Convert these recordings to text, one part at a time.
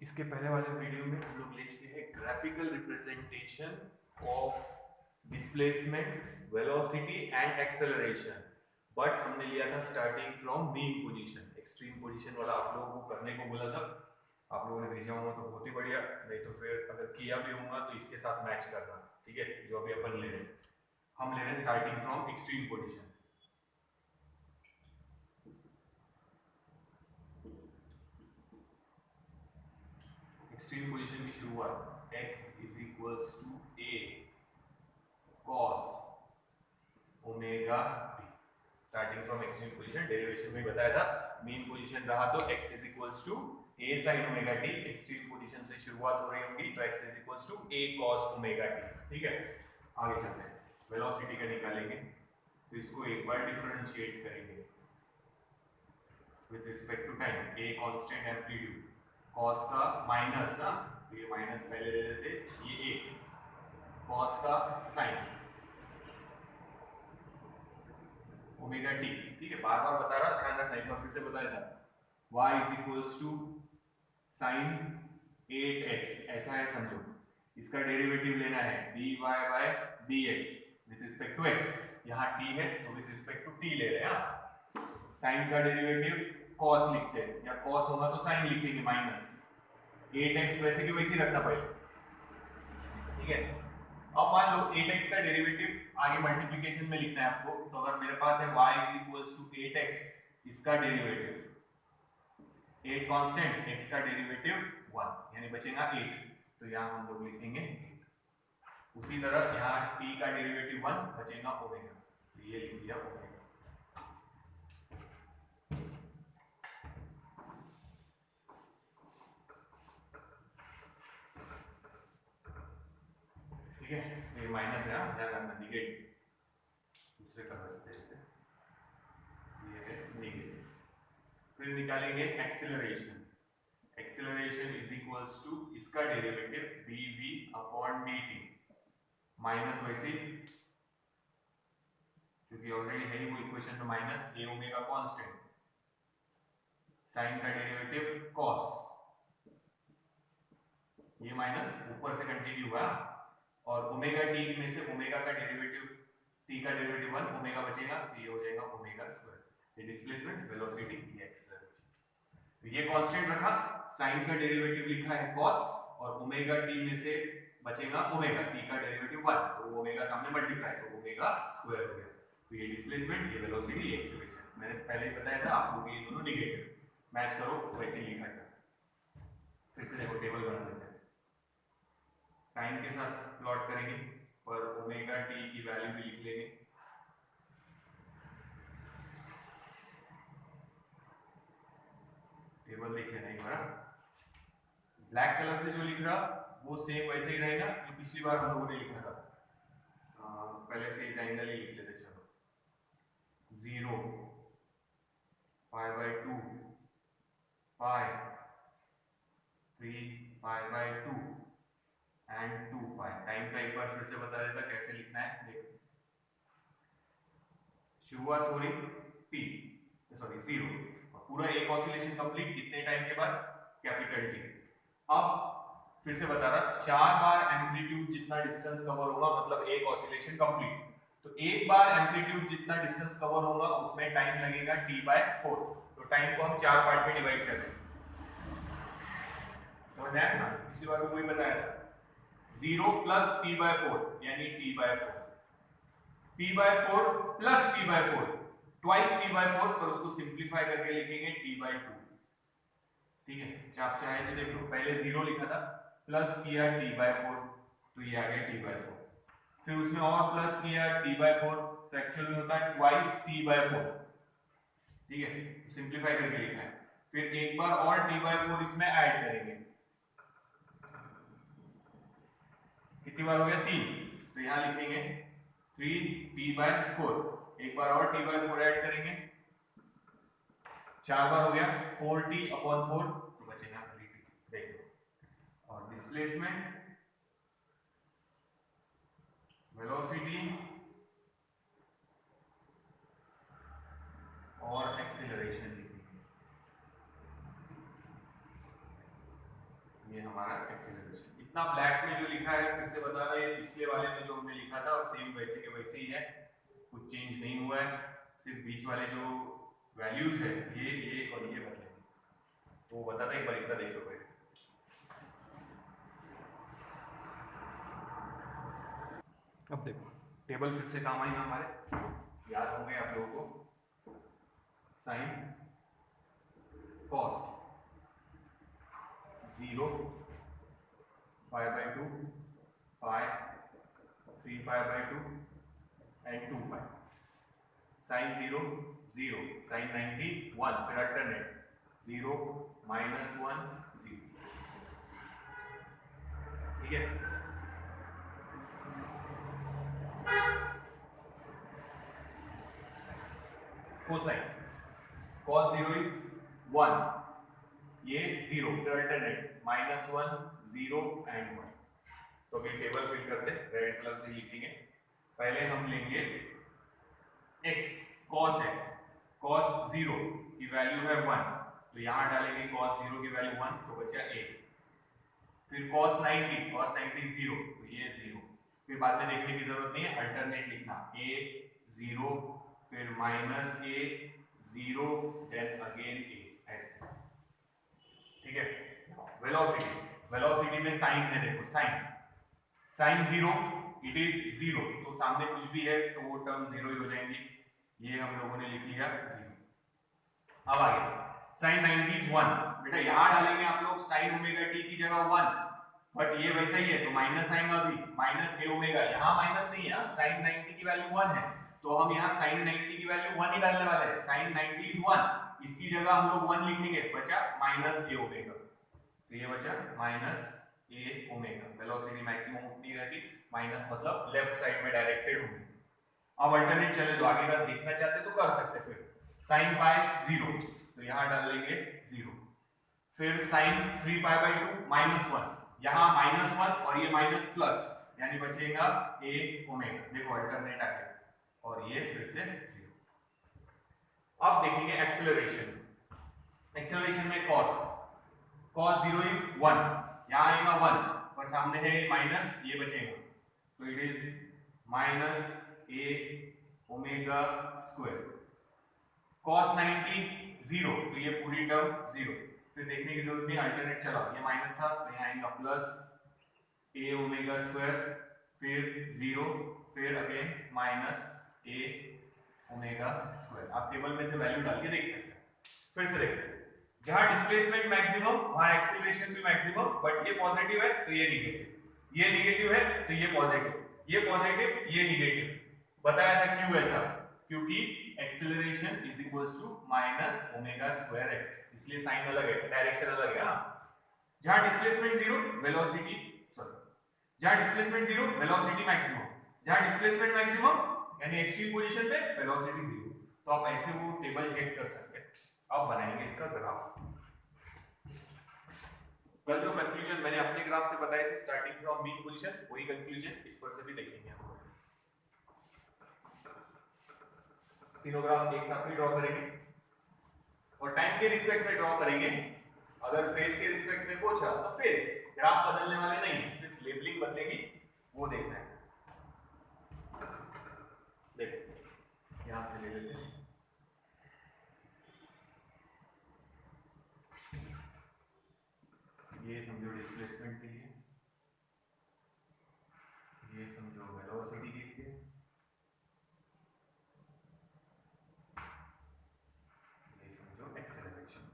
इसके पहले वाले वीडियो में हम लोग ले चुके हैं graphical representation of displacement, velocity and acceleration. But हमने लिया था starting from mean position. Extreme position वाला आप लोगों को करने को बोला था, आप लोगों ने भेजा होगा तो बहुत ही बढ़िया, नहीं तो फिर अगर किया भी होगा तो इसके साथ मैच करना, ठीक है। जो अभी अपन ले रहे हैं, हम ले रहे हैं starting from extreme position. Extreme position की शुरुआत x is equals to a cos omega t। Starting from extreme position, derivation में बताया था मीन पोजीशन रहा तो x is equals to a sin omega t। Extreme position से शुरुआत हो रही होगी तो x is equals to a cos omega t, ठीक है। आगे चलते हैं, वेलोसिटी का निकालेंगे तो इसको एक बार डिफरेंशिएट करेंगे with respect to time. a constant amplitude, cos का माइनस ना, तो ये माइनस पहले ले लेते, ये a cos का sin ओमेगा टी, ठीक है। बार बार बता रहा, ध्यान रखना, एक बार फिर से बताया था y is equals to sin 8x, ऐसा है समझो। इसका डेरिवेटिव लेना है dy by dx with respect to x। यहाँ t है तो विद रिस्पेक्ट टू t ले रहे हैं। sin का डेरिवेटिव cos लिखते हैं, या cos होगा तो sin लिखेंगे माइनस 8x, वैसे की वैसे रखना पड़ेगा, ठीक है। अब मान लो 8x का डेरिवेटिव आगे मल्टीप्लिकेशन में लिखना है आपको, तो अगर मेरे पास है y is equals to 8x, इसका डेरिवेटिव 8 कांस्टेंट, x का डेरिवेटिव 1, यानी बचेगा 8, तो यहाँ हम लोग लिखेंगे 8। उसी तरह यहाँ t का डेरिवेटिव 1, बचेगा ओमेगा, तो ये लिख दिया ओमेगा। ठीक है, ये माइनस है, ध्यान रखना, निगेटिव दूसरे कलर से देखते हैं, ये है निगेटिव। फिर निकालेंगे acceleration. Acceleration is equals to इसका derivative dv upon dt, minus वैसे क्योंकि ऑलरेडी है ही वो इक्वेशन में minus a omega constant, sine का डेरिवेटिव cos, ये माइनस ऊपर से कंटिन्यू हुआ, और ओमेगा टी में से ओमेगा का डेरिवेटिव, टी का डेरिवेटिव 1, ओमेगा बचेगा तो ये हो जाएगा ओमेगा स्क्वायर। ये डिस्प्लेसमेंट, वेलोसिटी, ये एक्सेलरेशन। तो ये कांस्टेंट रखा, साइन का डेरिवेटिव लिखा है cos, और ओमेगा टी में से बचेगा ओमेगा, टी का डेरिवेटिव 1, तो ओमेगा सामने मल्टीप्लाई, तो ओमेगा स्क्वायर हो गया। तो ये डिस्प्लेसमेंट, ये वेलोसिटी, ये एक्सेलरेशन। मैंने पहले ही बताया था आपको कि ये दोनों नेगेटिव, मैच करो वैसे ही लिखा था। फिर से देखो, टेबल बना लेते हैं, टाइम के साथ प्लॉट करेंगे और ओमेगा टी की वैल्यू भी लिख लेंगे। टेबल देख लेना एक बार, ब्लैक कलर से जो लिख रहा वो सेम वैसे ही रहेगा जो पिछली बार हम लोगों ने लिखा था। पहले फेज एंगल ही लिख लेते, चलो 0 pi by 2 pi 3 pi by 2 and 2 pi. Time का एक बार फिर से बता देता कैसे लिखना है, देखो। शुरुआत हो रही t, सॉरी 0, और पूरा एक ऑसिलेशन कंप्लीट कितने टाइम के बाद, कैपिटल T। अब फिर से बता रहा, 4 बार एम्पलीट्यूड जितना डिस्टेंस कवर होगा, मतलब एक ऑसिलेशन कंप्लीट, तो एक बार एम्पलीट्यूड जितना डिस्टेंस कवर होगा उसमें टाइम लगेगा t/4। तो टाइम को हम 4 पार्ट में डिवाइड कर देंगे, समझ में आया ना। पिछली बार को वही बताया था, 0 प्लस t/4 यानी t/4, t/4 plus t/4, twice t/4, पर उसको सिंप्लीफाई करके लिखेंगे t/2, ठीक है। आप चाहे तो देख लो, पहले 0 लिखा था, प्लस किया t/4, तो ये आ गया t/4, फिर उसमें और प्लस किया t/4, तो एक्चुअल में होता है ट्वाइस t/4, ठीक है। सिंप्लीफाई करके लिखा है, फिर एक बार और t/4 इसमें ऐड करेंगे, कितनी बार हो गया, 3, तो यहां लिखेंगे 3t/4, एक बार और t/4 ऐड करेंगे, 4 बार हो गया 4t/4, तो बचेगा 3t, देखो। और डिस्प्लेसमेंट, वेलोसिटी और एक्सेलरेशन लिखेंगे। हमारा एक्सेलरेशन। इतना ब्लैक में जो लिखा है फिर से बता रहा है, पिछले वाले में जो हमने लिखा था और सेम वैसे के वैसे ही है, कुछ चेंज नहीं हुआ है, सिर्फ बीच वाले जो वैल्यूज है ये और ये बदले, तो बताता है। एक बार इतना देख लो पहले। अब देखो टेबल फिर से काम आएगा हमारे, याद होंगे आप लोगों को, sine cos 0 pi by 2 pi 3 pi by 2 and 2 pi, sine 0 0, sine 90 1, फिर अल्टरनेट 0 माइनस 1 0, ठीक है। कोसाइन cos 0 इज 1, ये 0, फिर अल्टरनेट माइनस 1 0 एंड 1। तो अभी टेबल फिल करते हैं, रेड कलर से लिखेंगे। पहले हम लेंगे x, cos है, cos 0 की वैल्यू है 1, तो यहां डालेंगे cos 0 की वैल्यू 1, तो बचा a। फिर cos 90 0, तो ये 0, फिर बाद में देखने की जरूरत नहीं है, अल्टरनेट लिखना a 0, फिर minus a 0, then again a, ऐसे, ठीक है। वेलोसिटी में साइन है, देखो साइन 0 इट इज 0, तो सामने कुछ भी है तो वो टर्म 0 ही हो जाएंगी, ये हम लोगों ने लिख लिया 0। अब आगे साइन 90 इज 1, बेटा यहां डालेंगे आप लोग साइन ओमेगा टी की जगह 1, बट ये वैसा ही है तो माइनस आएगा, अभी माइनस ए ओमेगा, यहां माइनस नहीं है, साइन 90 की वैल्यू 1 है, तो हम यहाँ साइन 90 की वैल्यू 1 ही डालने वाले हैं, साइन 90 इज 1, इसकी जगह हम लोग 1 लिखेंगे, बचा माइनस ए ओमेगा, तो ये बचा माइनस ए ओमेगा। वेलोसिटी मैक्सिमम उतनी रहती, माइनस मतलब लेफ्ट साइड में डायरेक्टेड होगी। अब अल्टरनेट चले, तो आगे का देखना चाहते तो कर सकते, फिर साइन पाई 0, तो यहां डाल लेंगे 0, फिर साइन 3 पाई बाई 2 माइनस 1, यहां माइनस 1 और ये माइनस प्लस, यानी बचेगा ए ओमेगा, देखो अल्टरनेट आ गया, और ये फिर से 0। अब देखेंगे एक्सेलरेशन में cos 0 इज 1, यहां आएगा 1, और सामने है माइनस, ये बचेगा, तो it is minus A omega square. cos 90 0, तो ये पूरी टर्म 0, फिर देखने की जरूरत नहीं, अल्टरनेट चला, ये माइनस था तो यहाँ आएगा प्लस ए ओमेगा स्क्वायर, फिर 0, फिर अगेन माइनस ए ओमेगा स्क्वायर। आप टेबल में से वैल्यू डाल के देख सकते हैं। फिर से देखते हैं, जहां डिस्प्लेसमेंट मैक्सिमम वहां एक्सीलरेशन भी मैक्सिमम, बट ये पॉजिटिव है तो ये निगेटिव, ये निगेटिव है तो ये पॉजिटिव, ये पॉजिटिव ये निगेटिव। बताया था क्यों ऐसा, क्योंकि acceleration is equals to minus omega square X, इसलिए साइन अलग है, डायरेक्शन अलग है ना। जहां डिस्प्लेसमेंट 0 वेलोसिटी, जहां डिस्प्लेसमेंट 0 वेलोसिटी मैक्सिमम, जहां डिस्प्लेसमेंट मैक्सिमम यानी एक्सट्रीम पोजीशन पे वेलोसिटी 0। तो आप ऐसे वो टेबल चेक कर सकते हैं। अब बनाएंगे इसका ग्राफ। कल जो कंक्लूजन मैंने अपने ग्राफ से बताए थे, स्टार्टिंग फ्रॉम मीन पोजीशन, वही कंक्लूजन इस पर से भी देखेंगे हम। तीनों ग्राफ एक साथ में ड्रॉ करेंगे और टाइम के रिस्पेक्ट में ड्रॉ करेंगे। अगर फेज के रिस्पेक्ट में पूछा तो फेज, ग्राफ बदलने वाले नहीं है, सिर्फ लेबलिंग बदलेगी, वो देखना है। देखो यहां से ले लेते हैं, ये समझो डिस्प्लेसमेंट के लिए, ये समझो वेलोसिटी के लिए, ये समझो एक्सेलरेशन।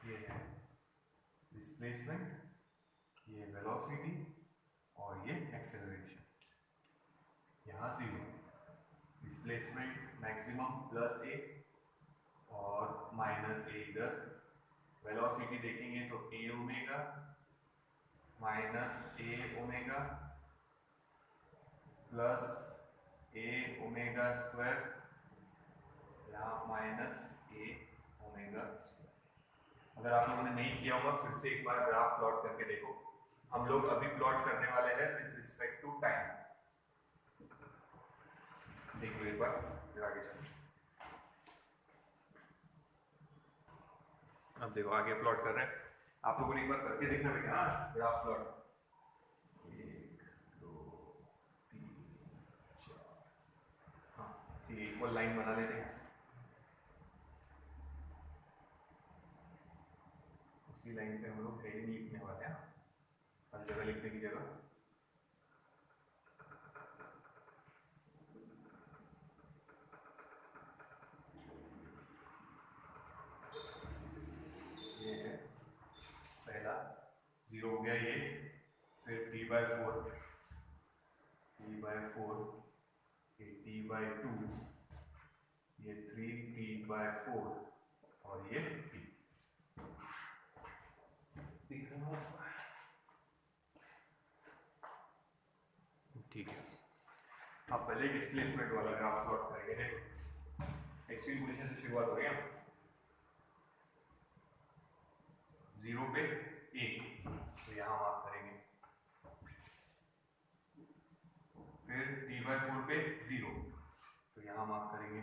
ये है डिस्प्लेसमेंट, ये वेलोसिटी और ये एक्सेलरेशन। यहाँ 0, डिस्प्लेसमेंट मैक्सिमम प्लस ए और माइनस ए इधर, वेलोसिटी देखेंगे तो ए ओमेगा माइनस ए ओमेगा प्लस ए ओमेगा स्क्वायर, यहाँ माइनस ए ओमेगा स्क्वायर। अगर आप लोगों ने नहीं किया होगा फिर से एक बार ग्राफ प्लॉट करके देखो, हम लोग अभी प्लॉट करने वाले हैं विद रिस्पेक्ट टू टाइम। देखिए एक बार फिर आगे चलते। अब देखो आगे प्लॉट कर रहे हैं, आप लोगों ने एक बार करके देखना बेटा। हाँ ग्राफ प्लॉट, 1 2 3 4, हाँ ये इक्वल लाइन बना लेते हैं। उसी लाइन पे हम लोग हेडिंग लिखने वाले हैं, हर जगह लिखने की जगह। ये है पहला 0 हो गया ये, फिर t/4, ये t/2, ये 3t/4 और ये t। ठीक है, अब पहले डिस्प्लेसमेंट वाला ग्राफ प्लॉट करेंगे। देखो एक्सट्रीम पोजीशन से शुरुआत हो रही है, 0 पे 1 तो यहाँ मार्क करेंगे, फिर t/4 पे 0 तो यहाँ मार्क करेंगे,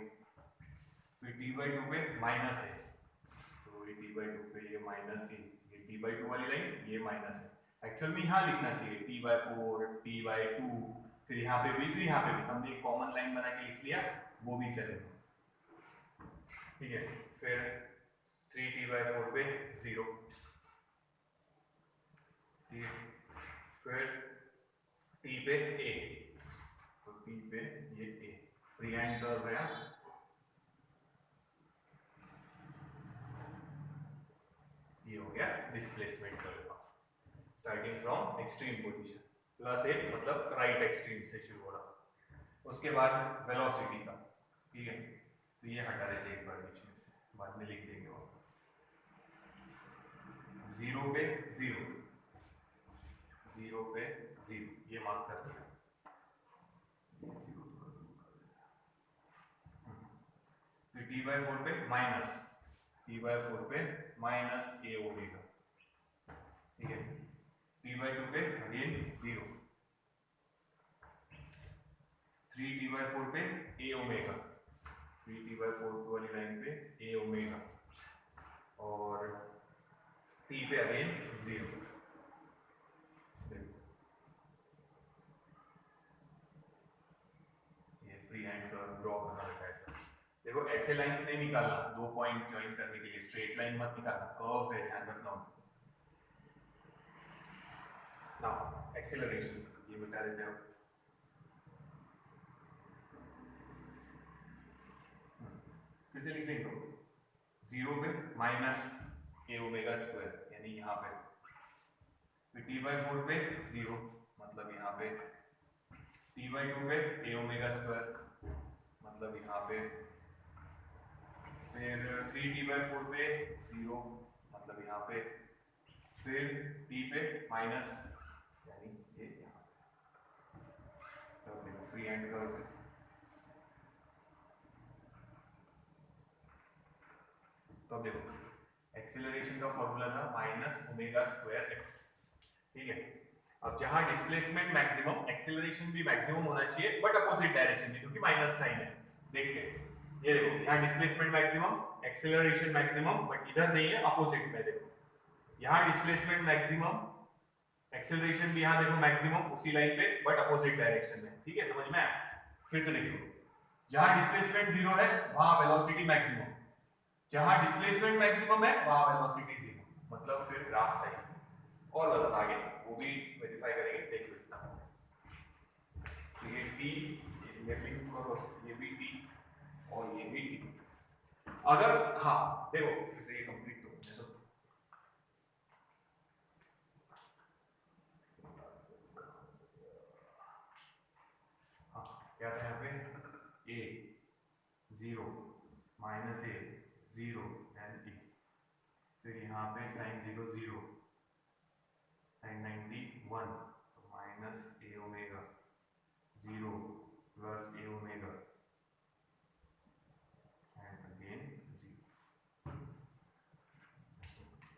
फिर t/2 पे माइनस है तो ये t/2 पे ये माइनस है, ये t/2 वाली लाइन ये माइनस है। एक्चुअल में यहाँ लिखना चाहिए t/4 t/2, फिर यहाँ पे भी, फिर यहाँ पे भी। हमने एक कॉमन लाइन बना के लिख लिया, वो भी चलेगा। ठीक है, फिर 3t/4 पे 0, ठीक है, फिर t पे a तो t पे ये a फ्री हैंड कर्व है, ये हो गया displacement curve starting from extreme position. Plus एक मतलब राइट एक्सट्रीम से शुरू हो रहा। उसके बाद वेलोसिटी का, ठीक है, तो ये हटा देते हैं एक बार बीच में से, बाद में लिख देंगे वापस। 0 पे 0, 0 पे 0 ये मार्क कर दिया, फिर t/4 पे माइनस, t/4 पे माइनस a ओमेगा, ठीक है, t/2 पे अगेन 0, 3t/4 पे a ओमेगा, 3t/4 वाली लाइन पे a ओमेगा, और t पे अगेन 0। ये फ्री हैंड कर्व ड्रॉ करना रहता है ऐसा। देखो ऐसे लाइंस नहीं निकालना, 2 पॉइंट ज्वाइन करने के लिए स्ट्रेट लाइन मत निकालना, कर्व है, ध्यान रखना। नाउ एक्सेलरेशन ये बता देते हैं, फिर से लिख लेंगे। 0 पे माइनस a ओमेगा स्क्वायर यानी यहाँ पे, फिर t/4 पे 0 मतलब यहाँ पे, t/2 पे a ओमेगा स्क्वायर मतलब यहाँ पे, फिर 3t/4 पे 0 मतलब यहाँ पे, फिर t पे माइनस यानी ये यहाँ पे। फ्री हैंड कर्व, तो अब देखो एक्सेलरेशन का फॉर्मूला था माइनस ओमेगा स्क्वायर एक्स, ठीक है। अब जहां डिस्प्लेसमेंट मैक्सिमम, एक्सेलरेशन भी मैक्सिमम होना चाहिए बट अपोजिट डायरेक्शन में, क्योंकि माइनस साइन है। देखते हैं, ये देखो यहाँ displacement maximum, acceleration maximum, but इधर नहीं है, अपोजिट में। देखो यहाँ डिस्प्लेसमेंट मैक्सिमम, एक्सेलरेशन भी यहाँ देखो मैक्सिमम उसी लाइन पे बट अपोजिट डायरेक्शन में, ठीक है, समझ में आया? फिर से देखो, जहां डिस्प्लेसमेंट 0 है वहां वेलोसिटी मैक्सिमम, जहां डिस्प्लेसमेंट मैक्सिमम है वहां वेलोसिटी 0, मतलब फिर ग्राफ सही। और बता आगे वो भी वेरीफाई करेंगे, देख लो इतना। ये t, ये भी करो, ये भी t और ये भी t। अगर हाँ देखो फिर से ये कंप्लीट तो हाँ क्या था यहाँ पे, a 0 minus a 0 and t, फिर यहाँ पे साइन 0 0, साइन 91 तो minus a omega 0 plus a omega and again 0।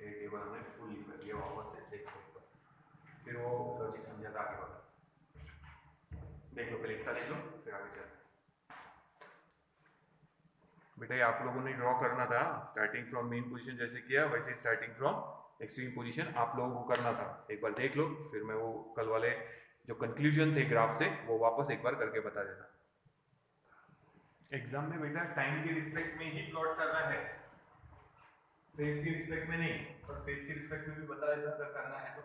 ये टेबल हमने फुल कर दिया, वापस से देखो। फिर वो लॉजिक समझा था आगे वाला। देख लो पहले इतना देख लो फिर आगे चल। बेटा ये आप लोगों ने ड्रॉ करना था, स्टार्टिंग फ्रॉम मेन पोजीशन जैसे किया वैसे स्टार्टिंग फ्रॉम एक्सट्रीम पोजीशन आप लोगों को करना था। एक बार देख लो फिर मैं वो कल वाले जो कंक्लूजन थे ग्राफ से वो वापस एक बार करके बता देना। एग्जाम में बेटा टाइम के रिस्पेक्ट में ही प्लॉट करना है, फेस के रिस्पेक्ट में नहीं, पर फेस के रिस्पेक्ट में भी बता देता अगर करना है तो।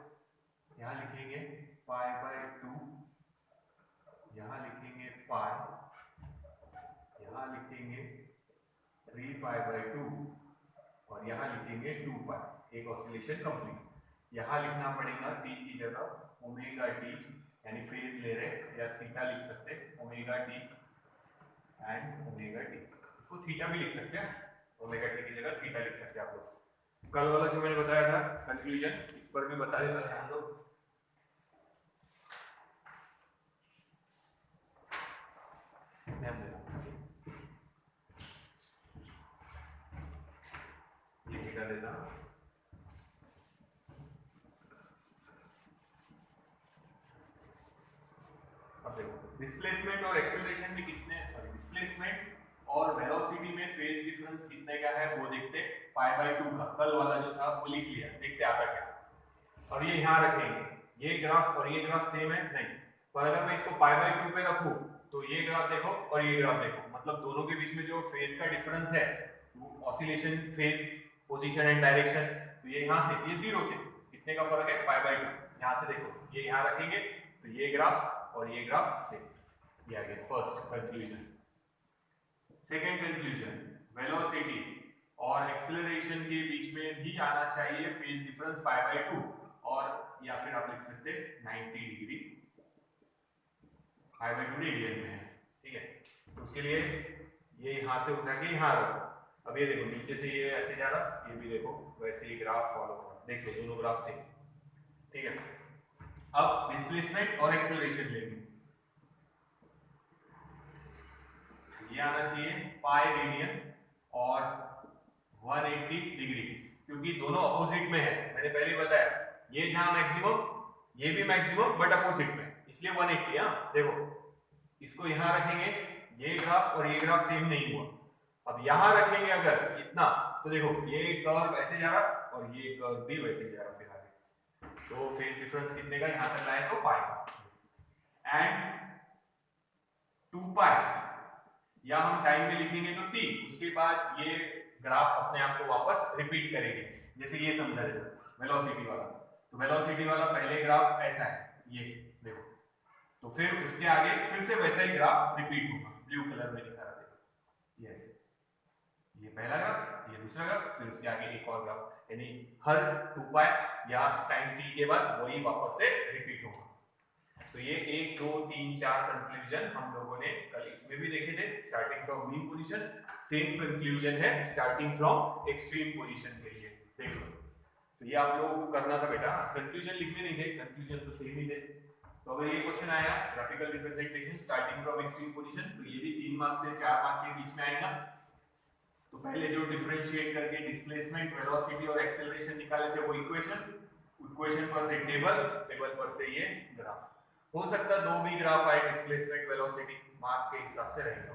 यहाँ लिखेंगे पाई बाय 2, यहाँ लिखेंगे पाई, यहाँ लिखेंगे 3 पाई बाय 2 और यहाँ लिखेंगे 2 पाई। एक ऑसिलेशन कंप्लीट। यहाँ लिखना पड़ेगा टी की जगह ओमेगा टी, यानी फेज ले रहे या थीटा लिख सकते, omega T and omega T. इसको थीटा भी लिख सकते हैं, ओमेगा टी की जगह थीटा लिख सकते हैं आप लोग। कल वाला जो मैंने बताया था कंक्लूजन, इस पर भी बता देता, ध्यान दो। ध्यान देना, ये थीटा देना, अब देखो डिस्प्लेसमेंट और एक्सेलरेशन में कितने, सॉरी डिस्प्लेसमेंट और वेलोसिटी में फेज डिफरेंस कितने का है वो देखते। पाई बाय 2 का कल वाला जो था वो लिख लिया, देखते आता क्या। और ये यहाँ रखेंगे, ये ग्राफ और ये ग्राफ सेम है नहीं, पर अगर मैं इसको पाई बाय 2 पे रखूं तो ये ग्राफ देखो और ये ग्राफ देखो, मतलब दोनों के बीच में जो फेज का डिफरेंस है oscillation phase position and direction, तो ये यहाँ से ये 0 से कितने का फर्क है, पाई बाय 2। यहाँ से देखो ये यहाँ रखेंगे तो ये ग्राफ और ये ग्राफ सेम। ये आ गया first conclusion. Second conclusion, velocity और एक्सेलरेशन के बीच में भी आना चाहिए फेज डिफरेंस पाई बाय 2, और या फिर आप लिख सकते 90 डिग्री, पाई बाय 2 रेडियन में है, ठीक है। तो उसके लिए ये यहां से उठा के यहां रखो। अब ये देखो नीचे से ये ऐसे जा रहा, ये भी देखो वैसे ही ग्राफ फॉलो करो, देख लो दोनों ग्राफ सेम, ठीक है। अब डिस्प्लेसमेंट और एक्सेलरेशन लेंगे, ये आना चाहिए पाई रेडियन और 180 डिग्री, क्योंकि दोनों अपोजिट में है। मैंने पहले बताया ये जहां मैक्सिमम ये भी मैक्सिमम बट अपोजिट में, इसलिए 180। हाँ देखो इसको यहां रखेंगे, ये ग्राफ और ये ग्राफ सेम नहीं हुआ। अब यहां रखेंगे अगर इतना, तो देखो ये कर्व ऐसे जा रहा और ये कर्व भी वैसे जा रहा, फिर आगे तो फेज डिफरेंस कितने का यहां तक लाए तो पाई एंड 2 पाई, या हम टाइम में लिखेंगे तो t, उसके बाद ये ग्राफ अपने आप को वापस रिपीट करेंगे। जैसे ये समझा देता वेलोसिटी वाला, तो वेलोसिटी वाला पहले ग्राफ ऐसा है, ये देखो, तो फिर उसके आगे फिर से वैसा ही ग्राफ रिपीट होगा, ब्लू कलर में दिखा रहा है ये ऐसे, ये पहला ग्राफ, ये दूसरा ग्राफ, फिर उसके आगे एक और ग्राफ, यानी हर 2 पाई या टाइम t के बाद वही वापस से रिपीट होगा। तो ये 1 2 3 4 कंक्लूजन हम लोगों ने कल इसमें भी देखे थे, starting from mean position, same conclusion है स्टार्टिंग फ्रॉम एक्सट्रीम पोजीशन के लिए, देख लो। तो ये आप लोगों को करना था बेटा, कंक्लूजन लिखने नहीं थे, कंक्लूजन तो सेम ही थे। तो अगर ये क्वेश्चन आया graphical representation starting from extreme position, तो ये भी 3 मार्क्स से 4 मार्क्स के बीच में आएगा। तो पहले जो डिफरेंशिएट करके डिस्प्लेसमेंट वेलोसिटी और एक्सेलरेशन निकाले थे वो इक्वेशन पर से टेबल, टेबल पर से ये ग्राफ। हो सकता है 2 भी ग्राफ आए डिस्प्लेसमेंट वेलोसिटी मार्क के हिसाब से रहेगा।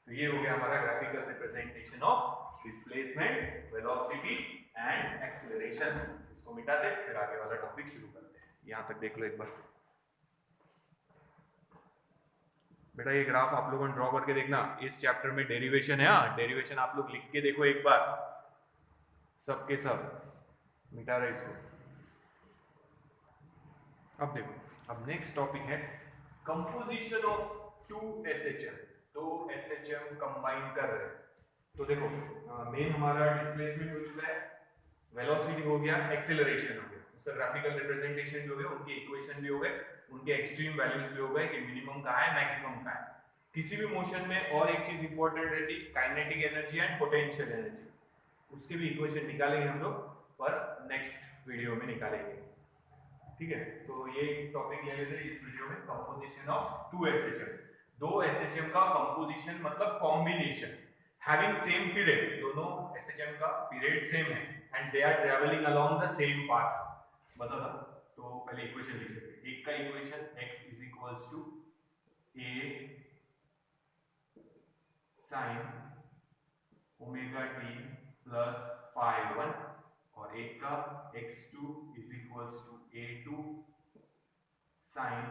तो ये हो गया हमारा graphical representation of displacement velocity and acceleration. इसको मिटा दे, फिर आगे वाला टॉपिक शुरू करते हैं। यहां तक देख लो एक बार बेटा, ये ग्राफ आप लोगों ने ड्रॉ करके देखना। इस चैप्टर में डेरिवेशन है, हाँ डेरिवेशन आप लोग लिख के देखो एक बार, सबके सब मिटा रहे इसको। अब देखो, अब नेक्स्ट टॉपिक है composition of 2 SHM, 2 SHM combine कर रहे हैं। तो देखो मेन हमारा डिस्प्लेसमेंट हो चुका है, वेलोसिटी हो गया, एक्सेलरेशन हो गया, उसका ग्राफिकल रिप्रेजेंटेशन भी हो गया, उनके इक्वेशन भी हो गए, उनके एक्सट्रीम वैल्यूज भी हो गए कि मिनिमम कहाँ है मैक्सिमम कहाँ है। किसी भी मोशन में और एक चीज इंपॉर्टेंट रहती है kinetic energy and potential energy, उसके भी इक्वेशन निकालेंगे हम लोग, पर नेक्स्ट वीडियो में निकालेंगे, ठीक है। तो ये टॉपिक ले लेते हैं इस वीडियो में, कंपोजिशन ऑफ 2 SHM। 2 SHM का कंपोजिशन मतलब कॉम्बिनेशन हैविंग सेम पीरियड, दोनों SHM का पीरियड सेम है and they are travelling along the same path, बताओ। तो पहले इक्वेशन लिखिए। एक का equation x is equals to a sine omega T plus phi 1 और एक का x2 is equals to a2 sine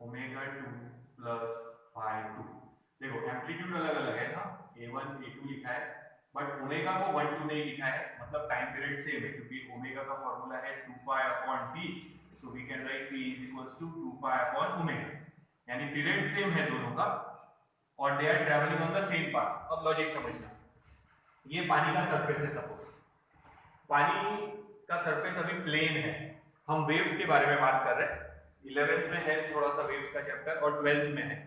omega 2 plus phi 2। देखो एम्पलीट्यूड अलग अलग है ना, a1 a2 लिखा है, बट ओमेगा को 1 2 नहीं लिखा है, मतलब टाइम पीरियड सेम है, क्योंकि ओमेगा का फॉर्मूला है 2 पाई upon t, so we can write t is equals to 2 पाई अपॉन ओमेगा, यानी पीरियड सेम है दोनों का और they are travelling on the same path. अब लॉजिक समझना, ये पानी का सरफेस है, सपोज पानी का सरफेस अभी प्लेन है, हम वेव्स के बारे में बात कर रहे हैं, 11th में है थोड़ा सा वेव्स का चैप्टर और 12th में है।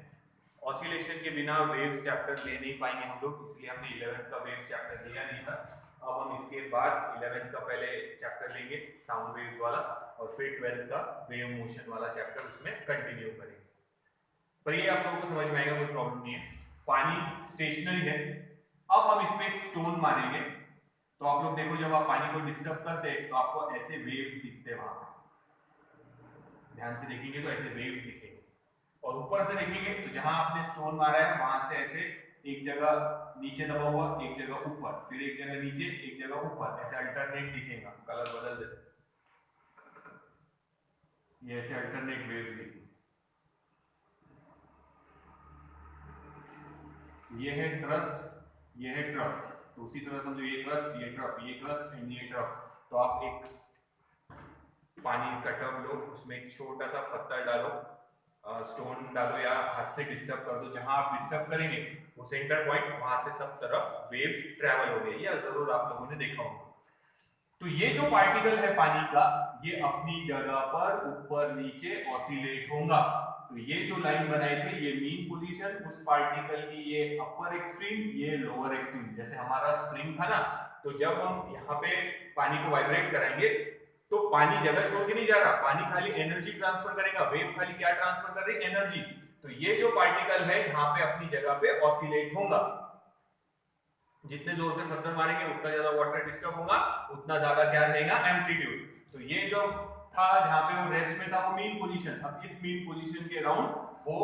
ऑसिलेशन के बिना वेव्स चैप्टर ले नहीं पाएंगे हम लोग, इसलिए हमने 11th का वेव्स चैप्टर लिया नहीं था। अब हम इसके बाद 11th का पहले चैप्टर लेंगे साउंड वेव्स वाला और फिर 12th का वेव मोशन वाला चैप्टर उसमें कंटिन्यू करेंगे। पर ये आप लोगों को समझ में आएगा, कोई प्रॉब्लम नहीं है। पानी स्टेशनरी है, अब हम इस पे एक स्टोन मारेंगे तो आप लोग देखो, जब आप पानी को डिस्टर्ब करते हैं तो आपको ऐसे वेव्स दिखते हैं, वहां पे ध्यान से देखेंगे तो ऐसे वेव्स दिखेंगे, और ऊपर से देखेंगे तो जहां आपने स्टोन मारा है वहां से ऐसे एक जगह नीचे दबा हुआ, एक जगह ऊपर, फिर एक जगह नीचे, एक जगह ऊपर, ऐसे अल्टरनेट दिखेगा, कलर बदल देते, ये ऐसे अल्टरनेट वेव्स दिखेंगे। ये है क्रस्ट, ये है ट्रफ, तो उसी तरह समझो ये क्रस्ट, ये ट्रफ, ये क्रस्ट एंड ये ट्रफ। तो आप एक पानी का टब लो, उसमें एक छोटा सा पत्थर डालो, स्टोन डालो या हाथ से डिस्टर्ब कर दो, जहां आप डिस्टर्ब करेंगे वो सेंटर पॉइंट, वहां से सब तरफ वेव्स ट्रैवल हो गई, या जरूर आप लोगों ने देखा होगा। तो ये जो पार्टिकल है पानी का, ये अपनी जगह पर ऊपर नीचे ऑसिलेट होगा। तो ये जो लाइन बनाए थे, ये मीन पोजीशन उस पार्टिकल की, ये अपर एक्सट्रीम, ये लोअर एक्सट्रीम, जैसे हमारा स्प्रिंग था ना, तो जब हम यहाँ पे पानी को वाइब्रेट कराएंगे तो पानी जगह छोड़ के नहीं जा रहा, पानी खाली एनर्जी ट्रांसफर करेगा, वेव खाली क्या ट्रांसफर कर रही है, एनर्जी। तो ये जो पार्टिकल है यहाँ पे अपनी जगह पे ऑसिलेट होगा, जितने जोर से पत्थर मारेंगे उतना ज्यादा वाटर डिस्टर्ब होगा, उतना ज्यादा क्या रहेगा, एम्पलीट्यूड। तो ये जो था जहां पे वो रेस्ट में था वो मीन पोजीशन, अब इस मीन पोजीशन के अराउंड वो